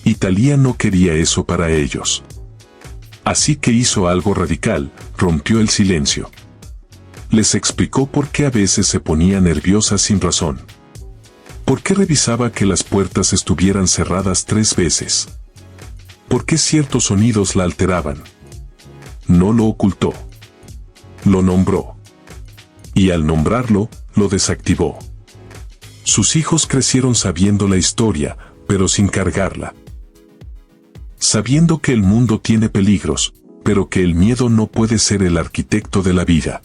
Speaker 1: Y Thalía no quería eso para ellos. Así que hizo algo radical, rompió el silencio. Les explicó por qué a veces se ponía nerviosa sin razón. ¿Por qué revisaba que las puertas estuvieran cerradas 3 veces? ¿Por qué ciertos sonidos la alteraban? No lo ocultó. Lo nombró. Y al nombrarlo, lo desactivó. Sus hijos crecieron sabiendo la historia, pero sin cargarla. Sabiendo que el mundo tiene peligros, pero que el miedo no puede ser el arquitecto de la vida.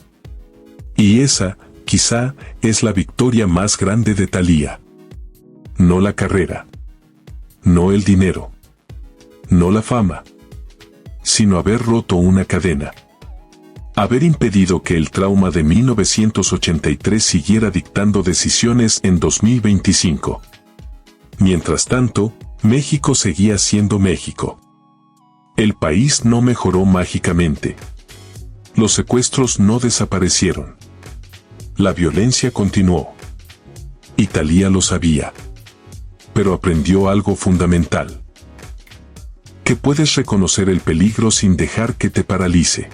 Speaker 1: Y esa, quizá, es la victoria más grande de Thalía. No la carrera. No el dinero. No la fama. Sino haber roto una cadena. Haber impedido que el trauma de 1983 siguiera dictando decisiones en 2025. Mientras tanto, México seguía siendo México. El país no mejoró mágicamente. Los secuestros no desaparecieron. La violencia continuó. Y Thalía lo sabía. Pero aprendió algo fundamental. Que puedes reconocer el peligro sin dejar que te paralice.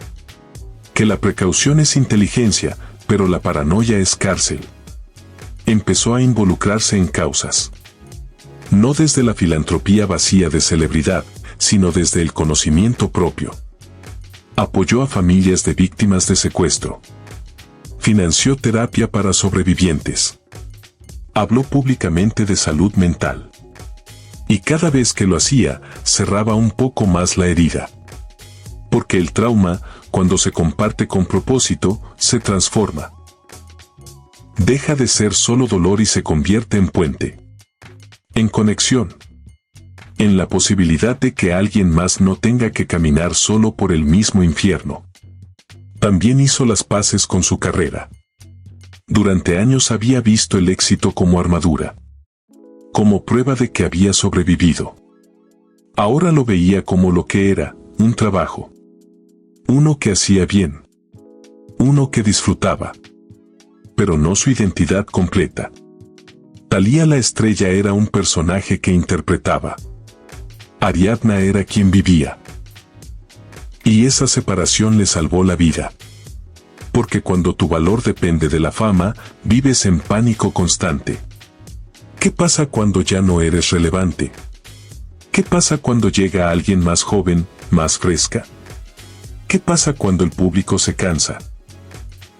Speaker 1: Que la precaución es inteligencia, pero la paranoia es cárcel. Empezó a involucrarse en causas. No desde la filantropía vacía de celebridad, sino desde el conocimiento propio. Apoyó a familias de víctimas de secuestro. Financió terapia para sobrevivientes. Habló públicamente de salud mental. Y cada vez que lo hacía, cerraba un poco más la herida. Porque el trauma, cuando se comparte con propósito, se transforma. Deja de ser solo dolor y se convierte en puente. En conexión. En la posibilidad de que alguien más no tenga que caminar solo por el mismo infierno. También hizo las paces con su carrera. Durante años había visto el éxito como armadura. Como prueba de que había sobrevivido. Ahora lo veía como lo que era, un trabajo. Uno que hacía bien. Uno que disfrutaba. Pero no su identidad completa. Thalía la estrella era un personaje que interpretaba. Ariadna era quien vivía. Y esa separación le salvó la vida. Porque cuando tu valor depende de la fama, vives en pánico constante. ¿Qué pasa cuando ya no eres relevante? ¿Qué pasa cuando llega alguien más joven, más fresca? ¿Qué pasa cuando el público se cansa?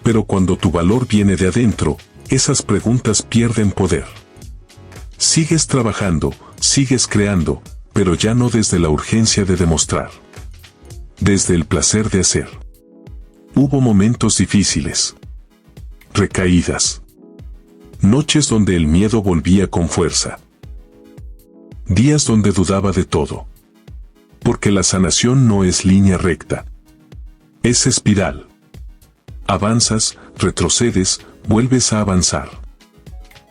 Speaker 1: Pero cuando tu valor viene de adentro, esas preguntas pierden poder. Sigues trabajando, sigues creando, pero ya no desde la urgencia de demostrar. Desde el placer de hacer. Hubo momentos difíciles. Recaídas. Noches donde el miedo volvía con fuerza. Días donde dudaba de todo. Porque la sanación no es línea recta. Es espiral. Avanzas, retrocedes, vuelves a avanzar.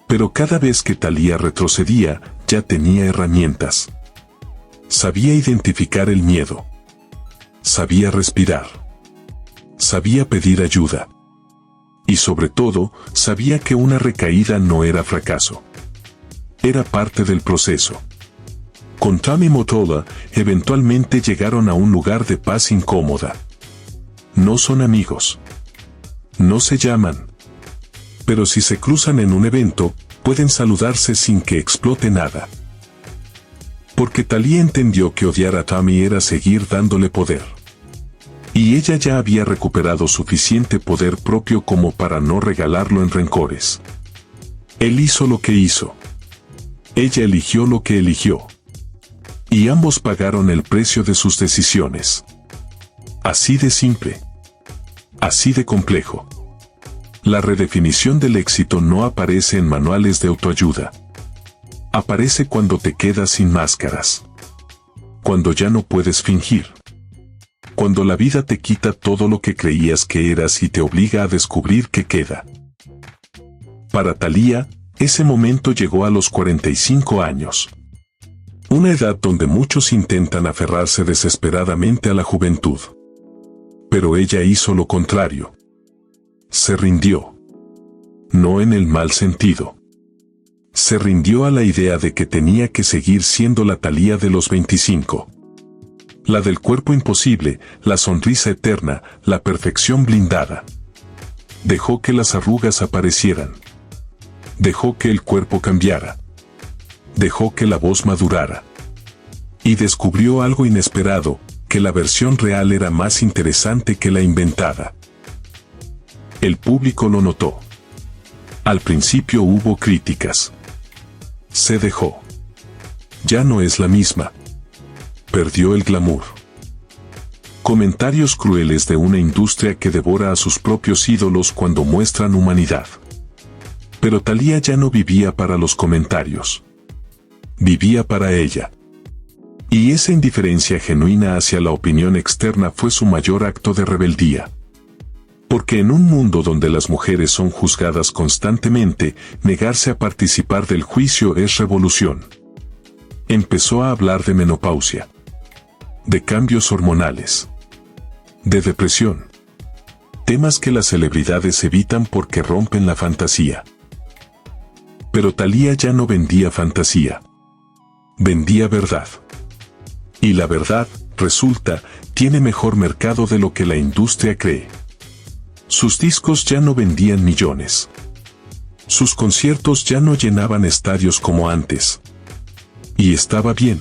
Speaker 1: Pero cada vez que Thalía retrocedía, ya tenía herramientas. Sabía identificar el miedo. Sabía respirar. Sabía pedir ayuda. Y sobre todo, sabía que una recaída no era fracaso. Era parte del proceso. Con Tommy Mottola, eventualmente llegaron a un lugar de paz incómoda. No son amigos. No se llaman. Pero si se cruzan en un evento, pueden saludarse sin que explote nada. Porque Thalía entendió que odiar a Tommy era seguir dándole poder. Y ella ya había recuperado suficiente poder propio como para no regalarlo en rencores. Él hizo lo que hizo. Ella eligió lo que eligió. Y ambos pagaron el precio de sus decisiones. Así de simple. Así de complejo. La redefinición del éxito no aparece en manuales de autoayuda. Aparece cuando te quedas sin máscaras. Cuando ya no puedes fingir. Cuando la vida te quita todo lo que creías que eras y te obliga a descubrir qué queda. Para Thalía, ese momento llegó a los 45 años. Una edad donde muchos intentan aferrarse desesperadamente a la juventud. Pero ella hizo lo contrario. Se rindió. No en el mal sentido. Se rindió a la idea de que tenía que seguir siendo la Thalía de los 25. La del cuerpo imposible, la sonrisa eterna, la perfección blindada. Dejó que las arrugas aparecieran. Dejó que el cuerpo cambiara. Dejó que la voz madurara. Y descubrió algo inesperado, que la versión real era más interesante que la inventada. El público lo notó. Al principio hubo críticas. Se dejó. Ya no es la misma. Perdió el glamour. Comentarios crueles de una industria que devora a sus propios ídolos cuando muestran humanidad. Pero Thalía ya no vivía para los comentarios. Vivía para ella. Y esa indiferencia genuina hacia la opinión externa fue su mayor acto de rebeldía. Porque en un mundo donde las mujeres son juzgadas constantemente, negarse a participar del juicio es revolución. Empezó a hablar de menopausia, de cambios hormonales, de depresión. Temas que las celebridades evitan porque rompen la fantasía. Pero Thalía ya no vendía fantasía. Vendía verdad. Y la verdad, resulta, tiene mejor mercado de lo que la industria cree. Sus discos ya no vendían millones. Sus conciertos ya no llenaban estadios como antes. Y estaba bien.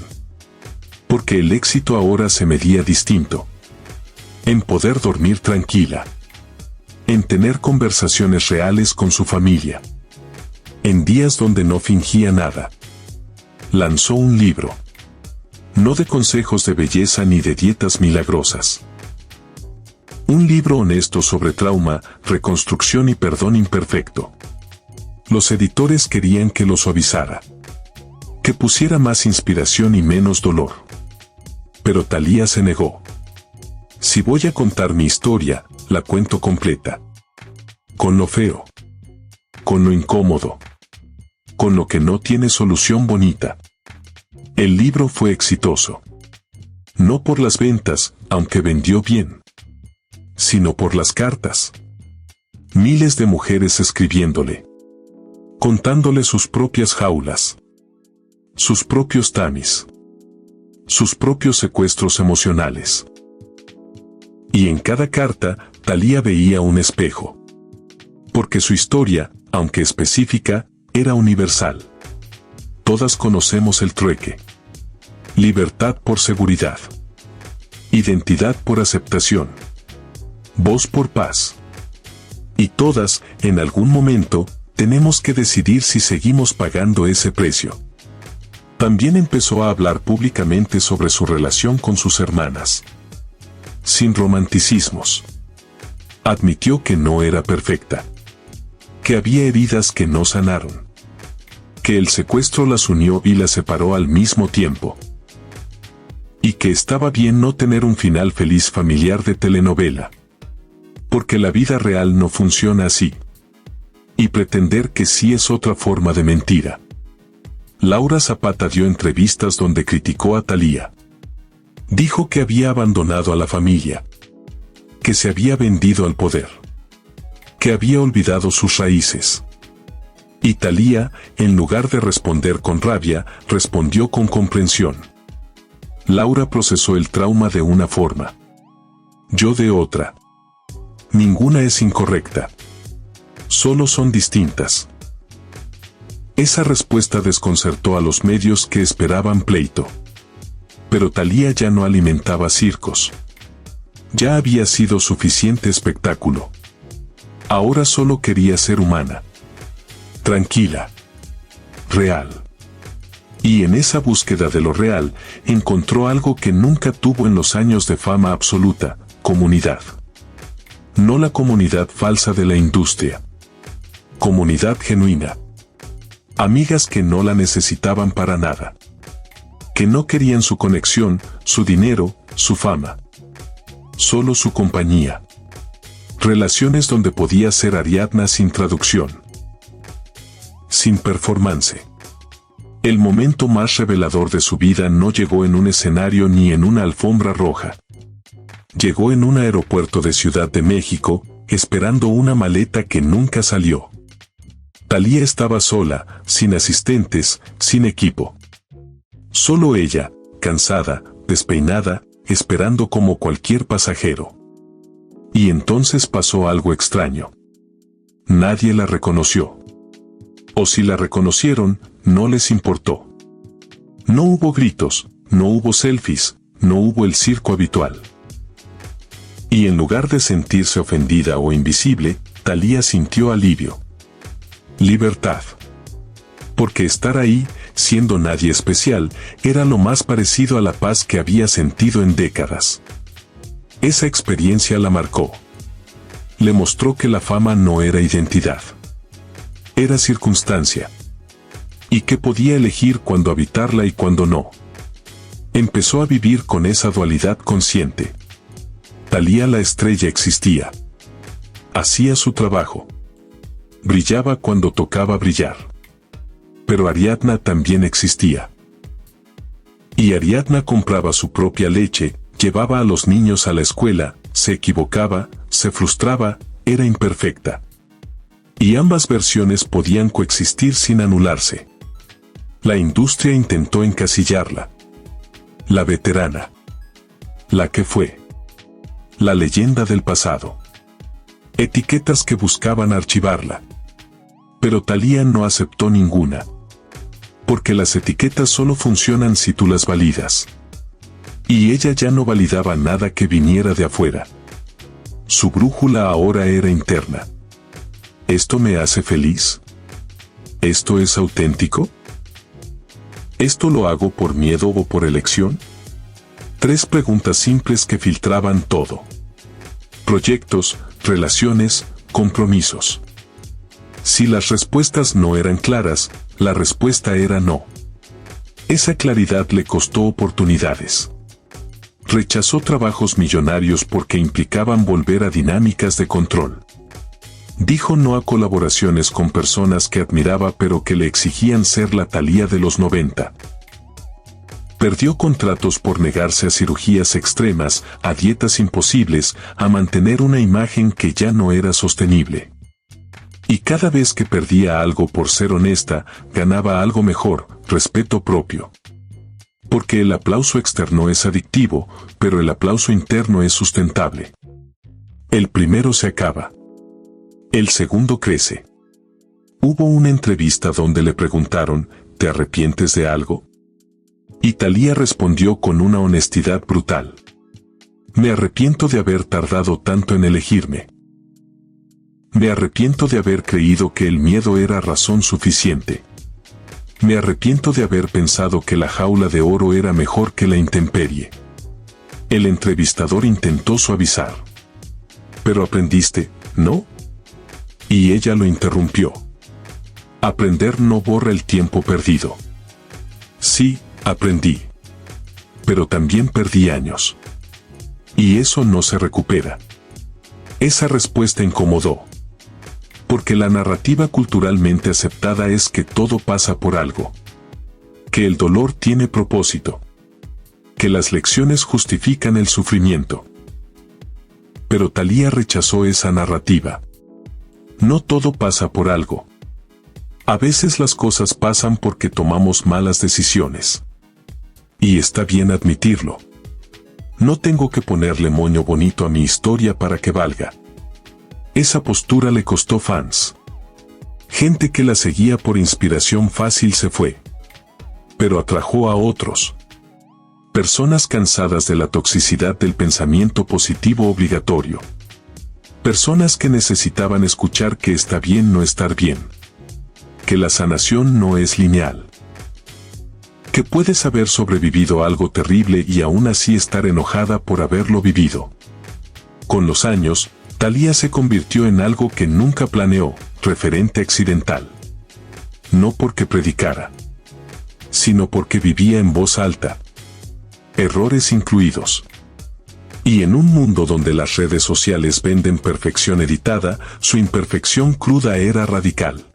Speaker 1: Porque el éxito ahora se medía distinto. En poder dormir tranquila. En tener conversaciones reales con su familia. En días donde no fingía nada. Lanzó un libro. No de consejos de belleza ni de dietas milagrosas. Un libro honesto sobre trauma, reconstrucción y perdón imperfecto. Los editores querían que lo suavizara. Que pusiera más inspiración y menos dolor. Pero Thalía se negó. Si voy a contar mi historia, la cuento completa. Con lo feo. Con lo incómodo. Con lo que no tiene solución bonita. El libro fue exitoso. No por las ventas, aunque vendió bien. Sino por las cartas. Miles de mujeres escribiéndole. Contándole sus propias jaulas. Sus propios tamis. Sus propios secuestros emocionales. Y en cada carta, Thalía veía un espejo. Porque su historia, aunque específica, era universal. Todas conocemos el trueque. Libertad por seguridad. Identidad por aceptación. Voz por paz. Y todas, en algún momento, tenemos que decidir si seguimos pagando ese precio. También empezó a hablar públicamente sobre su relación con sus hermanas. Sin romanticismos. Admitió que no era perfecta. Que había heridas que no sanaron. Que el secuestro las unió y las separó al mismo tiempo. Y que estaba bien no tener un final feliz familiar de telenovela. Porque la vida real no funciona así. Y pretender que sí es otra forma de mentira. Laura Zapata dio entrevistas donde criticó a Thalía. Dijo que había abandonado a la familia. Que se había vendido al poder. Que había olvidado sus raíces. Y Thalía, en lugar de responder con rabia, respondió con comprensión. Laura procesó el trauma de una forma. Yo de otra. Ninguna es incorrecta. Solo son distintas. Esa respuesta desconcertó a los medios que esperaban pleito. Pero Thalía ya no alimentaba circos. Ya había sido suficiente espectáculo. Ahora solo quería ser humana. Tranquila. Real. Y en esa búsqueda de lo real, encontró algo que nunca tuvo en los años de fama absoluta: comunidad. No la comunidad falsa de la industria. Comunidad genuina. Amigas que no la necesitaban para nada. Que no querían su conexión, su dinero, su fama. Solo su compañía. Relaciones donde podía ser Ariadna sin traducción. Sin performance. El momento más revelador de su vida no llegó en un escenario ni en una alfombra roja. Llegó en un aeropuerto de Ciudad de México, esperando una maleta que nunca salió. Thalía estaba sola, sin asistentes, sin equipo. Solo ella, cansada, despeinada, esperando como cualquier pasajero. Y entonces pasó algo extraño. Nadie la reconoció. O si la reconocieron, no les importó. No hubo gritos, no hubo selfies, no hubo el circo habitual. Y en lugar de sentirse ofendida o invisible, Thalía sintió alivio. Libertad. Porque estar ahí, siendo nadie especial, era lo más parecido a la paz que había sentido en décadas. Esa experiencia la marcó. Le mostró que la fama no era identidad. Era circunstancia. Y que podía elegir cuándo habitarla y cuándo no. Empezó a vivir con esa dualidad consciente. Thalía la estrella existía. Hacía su trabajo. Brillaba cuando tocaba brillar. Pero Ariadna también existía. Y Ariadna compraba su propia leche, llevaba a los niños a la escuela, se equivocaba, se frustraba, era imperfecta. Y ambas versiones podían coexistir sin anularse. La industria intentó encasillarla. La veterana. La que fue. La leyenda del pasado. Etiquetas que buscaban archivarla. Pero Thalía no aceptó ninguna. Porque las etiquetas solo funcionan si tú las validas. Y ella ya no validaba nada que viniera de afuera. Su brújula ahora era interna. ¿Esto me hace feliz? ¿Esto es auténtico? ¿Esto lo hago por miedo o por elección? 3 preguntas simples que filtraban todo. Proyectos, relaciones, compromisos. Si las respuestas no eran claras, la respuesta era no. Esa claridad le costó oportunidades. Rechazó trabajos millonarios porque implicaban volver a dinámicas de control. Dijo no a colaboraciones con personas que admiraba pero que le exigían ser la Thalía de los 90. Perdió contratos por negarse a cirugías extremas, a dietas imposibles, a mantener una imagen que ya no era sostenible. Y cada vez que perdía algo por ser honesta, ganaba algo mejor, respeto propio. Porque el aplauso externo es adictivo, pero el aplauso interno es sustentable. El primero se acaba. El segundo crece. Hubo una entrevista donde le preguntaron, ¿te arrepientes de algo? Y Thalía respondió con una honestidad brutal. Me arrepiento de haber tardado tanto en elegirme. Me arrepiento de haber creído que el miedo era razón suficiente. Me arrepiento de haber pensado que la jaula de oro era mejor que la intemperie. El entrevistador intentó suavizar. ¿Pero aprendiste, no? Y ella lo interrumpió. Aprender no borra el tiempo perdido. Sí, aprendí. Pero también perdí años. Y eso no se recupera. Esa respuesta incomodó. Porque la narrativa culturalmente aceptada es que todo pasa por algo. Que el dolor tiene propósito. Que las lecciones justifican el sufrimiento. Pero Thalía rechazó esa narrativa. No todo pasa por algo. A veces las cosas pasan porque tomamos malas decisiones. Y está bien admitirlo. No tengo que ponerle moño bonito a mi historia para que valga. Esa postura le costó fans. Gente que la seguía por inspiración fácil se fue. Pero atrajo a otros. Personas cansadas de la toxicidad del pensamiento positivo obligatorio. Personas que necesitaban escuchar que está bien no estar bien. Que la sanación no es lineal. Que puedes haber sobrevivido a algo terrible y aún así estar enojada por haberlo vivido. Con los años, Thalía se convirtió en algo que nunca planeó, referente accidental. No porque predicara, sino porque vivía en voz alta. Errores incluidos. Y en un mundo donde las redes sociales venden perfección editada, su imperfección cruda era radical.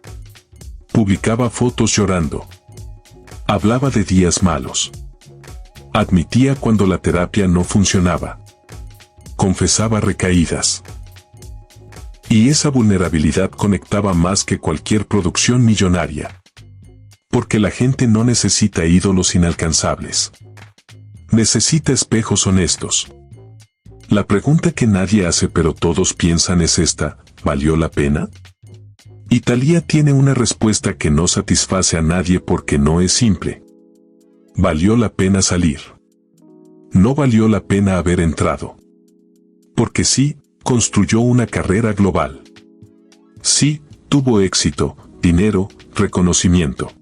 Speaker 1: Publicaba fotos llorando. Hablaba de días malos. Admitía cuando la terapia no funcionaba. Confesaba recaídas. Y esa vulnerabilidad conectaba más que cualquier producción millonaria. Porque la gente no necesita ídolos inalcanzables. Necesita espejos honestos. La pregunta que nadie hace pero todos piensan es esta: ¿valió la pena? Y Thalía tiene una respuesta que no satisface a nadie porque no es simple. ¿Valió la pena salir? No valió la pena haber entrado. Porque sí, construyó una carrera global. Sí, tuvo éxito, dinero, reconocimiento.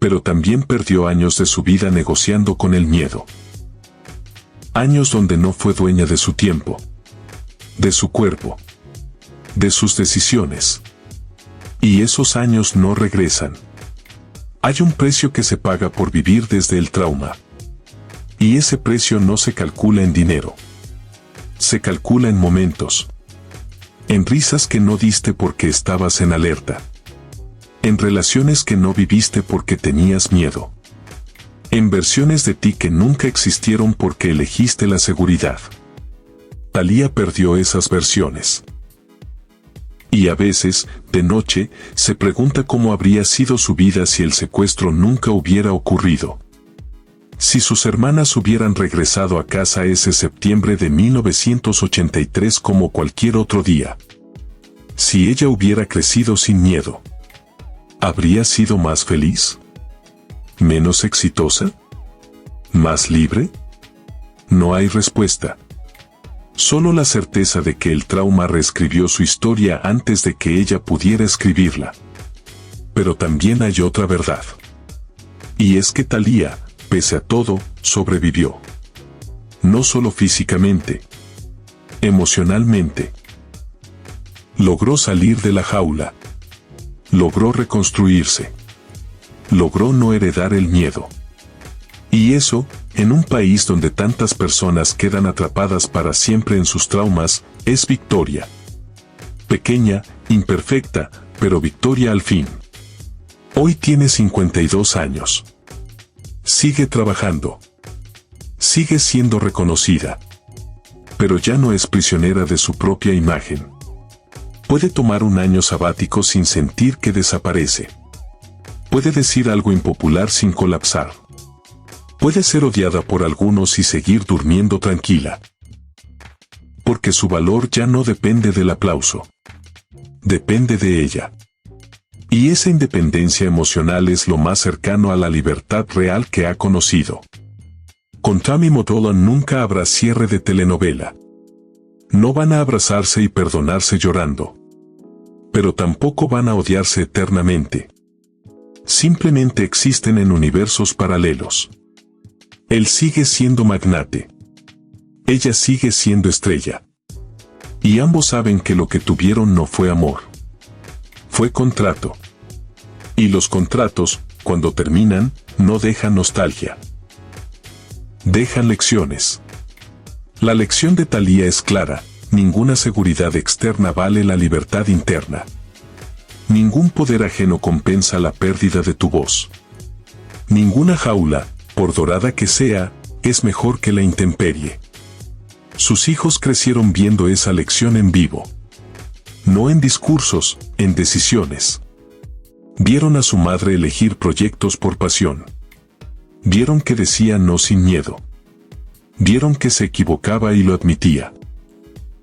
Speaker 1: Pero también perdió años de su vida negociando con el miedo. Años donde no fue dueña de su tiempo, de su cuerpo, de sus decisiones. Y esos años no regresan. Hay un precio que se paga por vivir desde el trauma. Y ese precio no se calcula en dinero. Se calcula en momentos. En risas que no diste porque estabas en alerta. En relaciones que no viviste porque tenías miedo. En versiones de ti que nunca existieron porque elegiste la seguridad. Thalía perdió esas versiones. Y a veces, de noche, se pregunta cómo habría sido su vida si el secuestro nunca hubiera ocurrido. Si sus hermanas hubieran regresado a casa ese septiembre de 1983 como cualquier otro día. Si ella hubiera crecido sin miedo. ¿Habría sido más feliz? ¿Menos exitosa? ¿Más libre? No hay respuesta. Solo la certeza de que el trauma reescribió su historia antes de que ella pudiera escribirla. Pero también hay otra verdad. Y es que Thalía, pese a todo, sobrevivió. No solo físicamente, emocionalmente. Logró salir de la jaula. Logró reconstruirse. Logró no heredar el miedo. Y eso, en un país donde tantas personas quedan atrapadas para siempre en sus traumas, es victoria. Pequeña, imperfecta, pero victoria al fin. Hoy tiene 52 años. Sigue trabajando. Sigue siendo reconocida. Pero ya no es prisionera de su propia imagen. Puede tomar un año sabático sin sentir que desaparece. Puede decir algo impopular sin colapsar. Puede ser odiada por algunos y seguir durmiendo tranquila. Porque su valor ya no depende del aplauso. Depende de ella. Y esa independencia emocional es lo más cercano a la libertad real que ha conocido. Con Tammy Motola nunca habrá cierre de telenovela. No van a abrazarse y perdonarse llorando. Pero tampoco van a odiarse eternamente. Simplemente existen en universos paralelos. Él sigue siendo magnate. Ella sigue siendo estrella. Y ambos saben que lo que tuvieron no fue amor. Fue contrato. Y los contratos, cuando terminan, no dejan nostalgia. Dejan lecciones. La lección de Thalía es clara: ninguna seguridad externa vale la libertad interna. Ningún poder ajeno compensa la pérdida de tu voz. Ninguna jaula, por dorada que sea, es mejor que la intemperie. Sus hijos crecieron viendo esa lección en vivo. No en discursos, en decisiones. Vieron a su madre elegir proyectos por pasión. Vieron que decía no sin miedo. Vieron que se equivocaba y lo admitía.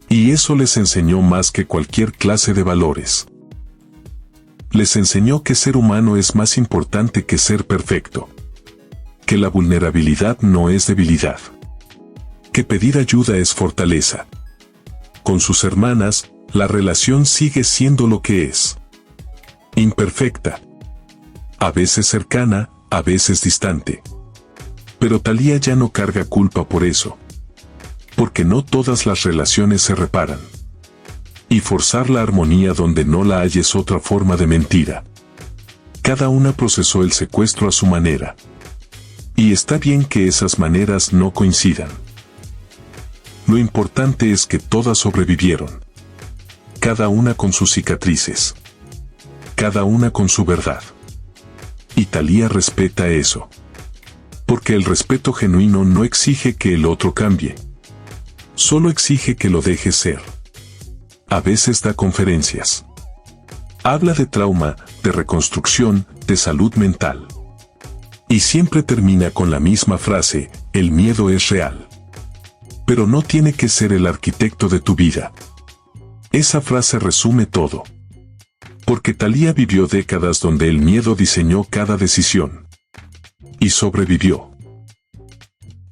Speaker 1: Y eso les enseñó más que cualquier clase de valores. Les enseñó que ser humano es más importante que ser perfecto. Que la vulnerabilidad no es debilidad. Que pedir ayuda es fortaleza. Con sus hermanas, la relación sigue siendo lo que es. Imperfecta. A veces cercana, a veces distante. Pero Thalía ya no carga culpa por eso. Porque no todas las relaciones se reparan. Y forzar la armonía donde no la hay es otra forma de mentira. Cada una procesó el secuestro a su manera. Y está bien que esas maneras no coincidan. Lo importante es que todas sobrevivieron. Cada una con sus cicatrices. Cada una con su verdad. Y Thalía respeta eso. Porque el respeto genuino no exige que el otro cambie. Solo exige que lo deje ser. A veces da conferencias. Habla de trauma, de reconstrucción, de salud mental. Y siempre termina con la misma frase: el miedo es real. Pero no tiene que ser el arquitecto de tu vida. Esa frase resume todo. Porque Thalía vivió décadas donde el miedo diseñó cada decisión. Y sobrevivió.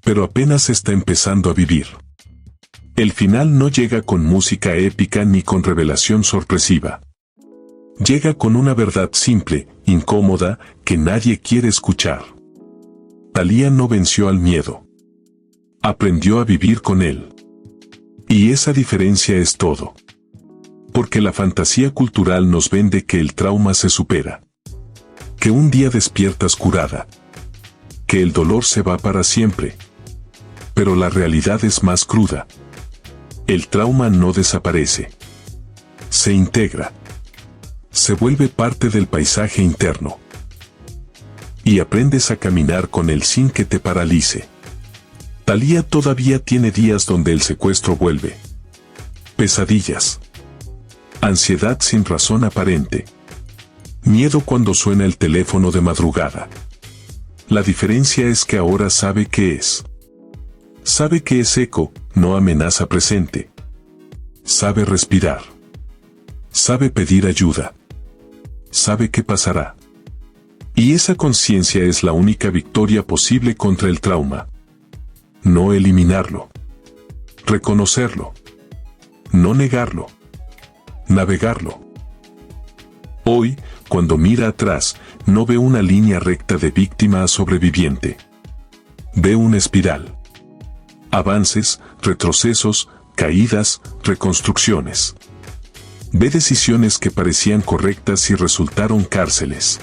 Speaker 1: Pero apenas está empezando a vivir. El final no llega con música épica ni con revelación sorpresiva. Llega con una verdad simple, incómoda, que nadie quiere escuchar. Thalía no venció al miedo. Aprendió a vivir con él. Y esa diferencia es todo. Porque la fantasía cultural nos vende que el trauma se supera. Que un día despiertas curada. Que el dolor se va para siempre. Pero la realidad es más cruda. El trauma no desaparece. Se integra. Se vuelve parte del paisaje interno. Y aprendes a caminar con él sin que te paralice. Thalía todavía tiene días donde el secuestro vuelve. Pesadillas. Ansiedad sin razón aparente. Miedo cuando suena el teléfono de madrugada. La diferencia es que ahora sabe qué es. Sabe que es eco, no amenaza presente. Sabe respirar. Sabe pedir ayuda. Sabe qué pasará. Y esa conciencia es la única victoria posible contra el trauma. No eliminarlo. Reconocerlo. No negarlo. Navegarlo. Hoy, cuando mira atrás, no ve una línea recta de víctima a sobreviviente. Ve una espiral. Avances, retrocesos, caídas, reconstrucciones. Ve decisiones que parecían correctas y resultaron cárceles.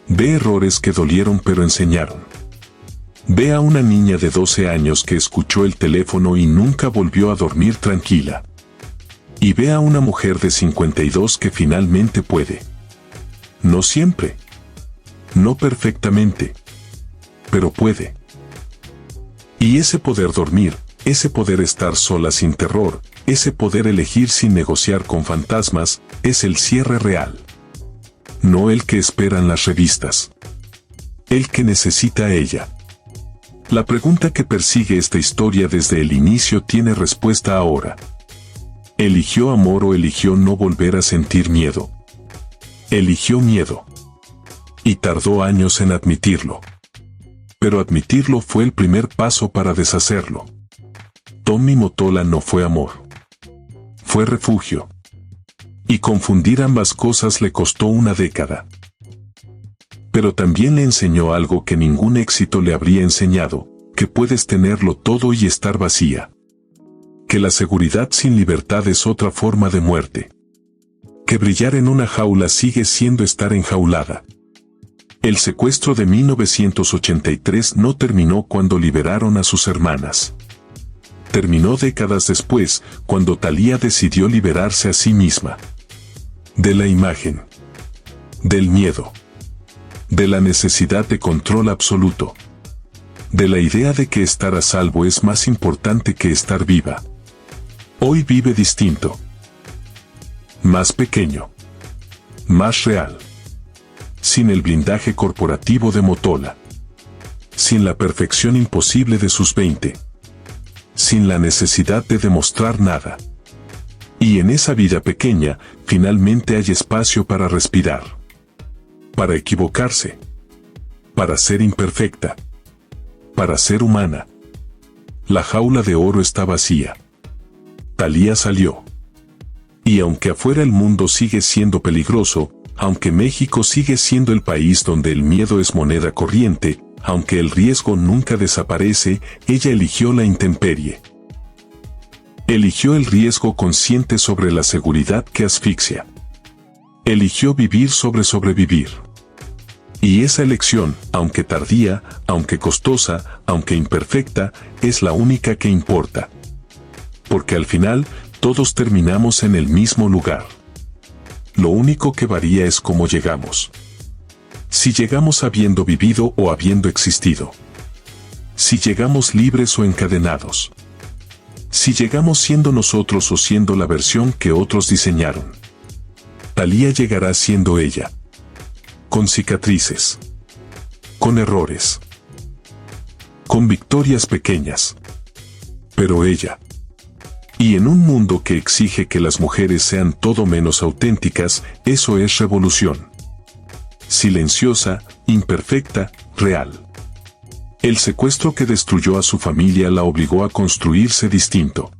Speaker 1: Ve errores que dolieron pero enseñaron. Ve a una niña de 12 años que escuchó el teléfono y nunca volvió a dormir tranquila. Y ve a una mujer de 52 que finalmente puede. No siempre. No perfectamente. Pero puede. Y ese poder dormir, ese poder estar sola sin terror, ese poder elegir sin negociar con fantasmas, es el cierre real. No el que esperan las revistas. El que necesita a ella. La pregunta que persigue esta historia desde el inicio tiene respuesta ahora. ¿Eligió amor o eligió no volver a sentir miedo? Eligió miedo. Y tardó años en admitirlo. Pero admitirlo fue el primer paso para deshacerlo. Tommy Mottola no fue amor. Fue refugio. Y confundir ambas cosas le costó una década. Pero también le enseñó algo que ningún éxito le habría enseñado, que puedes tenerlo todo y estar vacía. Que la seguridad sin libertad es otra forma de muerte. Que brillar en una jaula sigue siendo estar enjaulada. El secuestro de 1983 no terminó cuando liberaron a sus hermanas. Terminó décadas después, cuando Thalía decidió liberarse a sí misma. De la imagen. Del miedo. De la necesidad de control absoluto. De la idea de que estar a salvo es más importante que estar viva. Hoy vive distinto. Más pequeño. Más real. Sin el blindaje corporativo de Mottola. Sin la perfección imposible de sus 20. Sin la necesidad de demostrar nada. Y en esa vida pequeña, finalmente hay espacio para respirar. Para equivocarse. Para ser imperfecta. Para ser humana. La jaula de oro está vacía. Thalía salió. Y aunque afuera el mundo sigue siendo peligroso, aunque México sigue siendo el país donde el miedo es moneda corriente, aunque el riesgo nunca desaparece, ella eligió la intemperie. Eligió el riesgo consciente sobre la seguridad que asfixia. Eligió vivir sobre sobrevivir. Y esa elección, aunque tardía, aunque costosa, aunque imperfecta, es la única que importa. Porque al final, todos terminamos en el mismo lugar. Lo único que varía es cómo llegamos. Si llegamos habiendo vivido o habiendo existido. Si llegamos libres o encadenados. Si llegamos siendo nosotros o siendo la versión que otros diseñaron. Thalía llegará siendo ella. Con cicatrices. Con errores. Con victorias pequeñas. Pero ella. Y en un mundo que exige que las mujeres sean todo menos auténticas, eso es revolución. Silenciosa, imperfecta, real. El secuestro que destruyó a su familia la obligó a construirse distinto.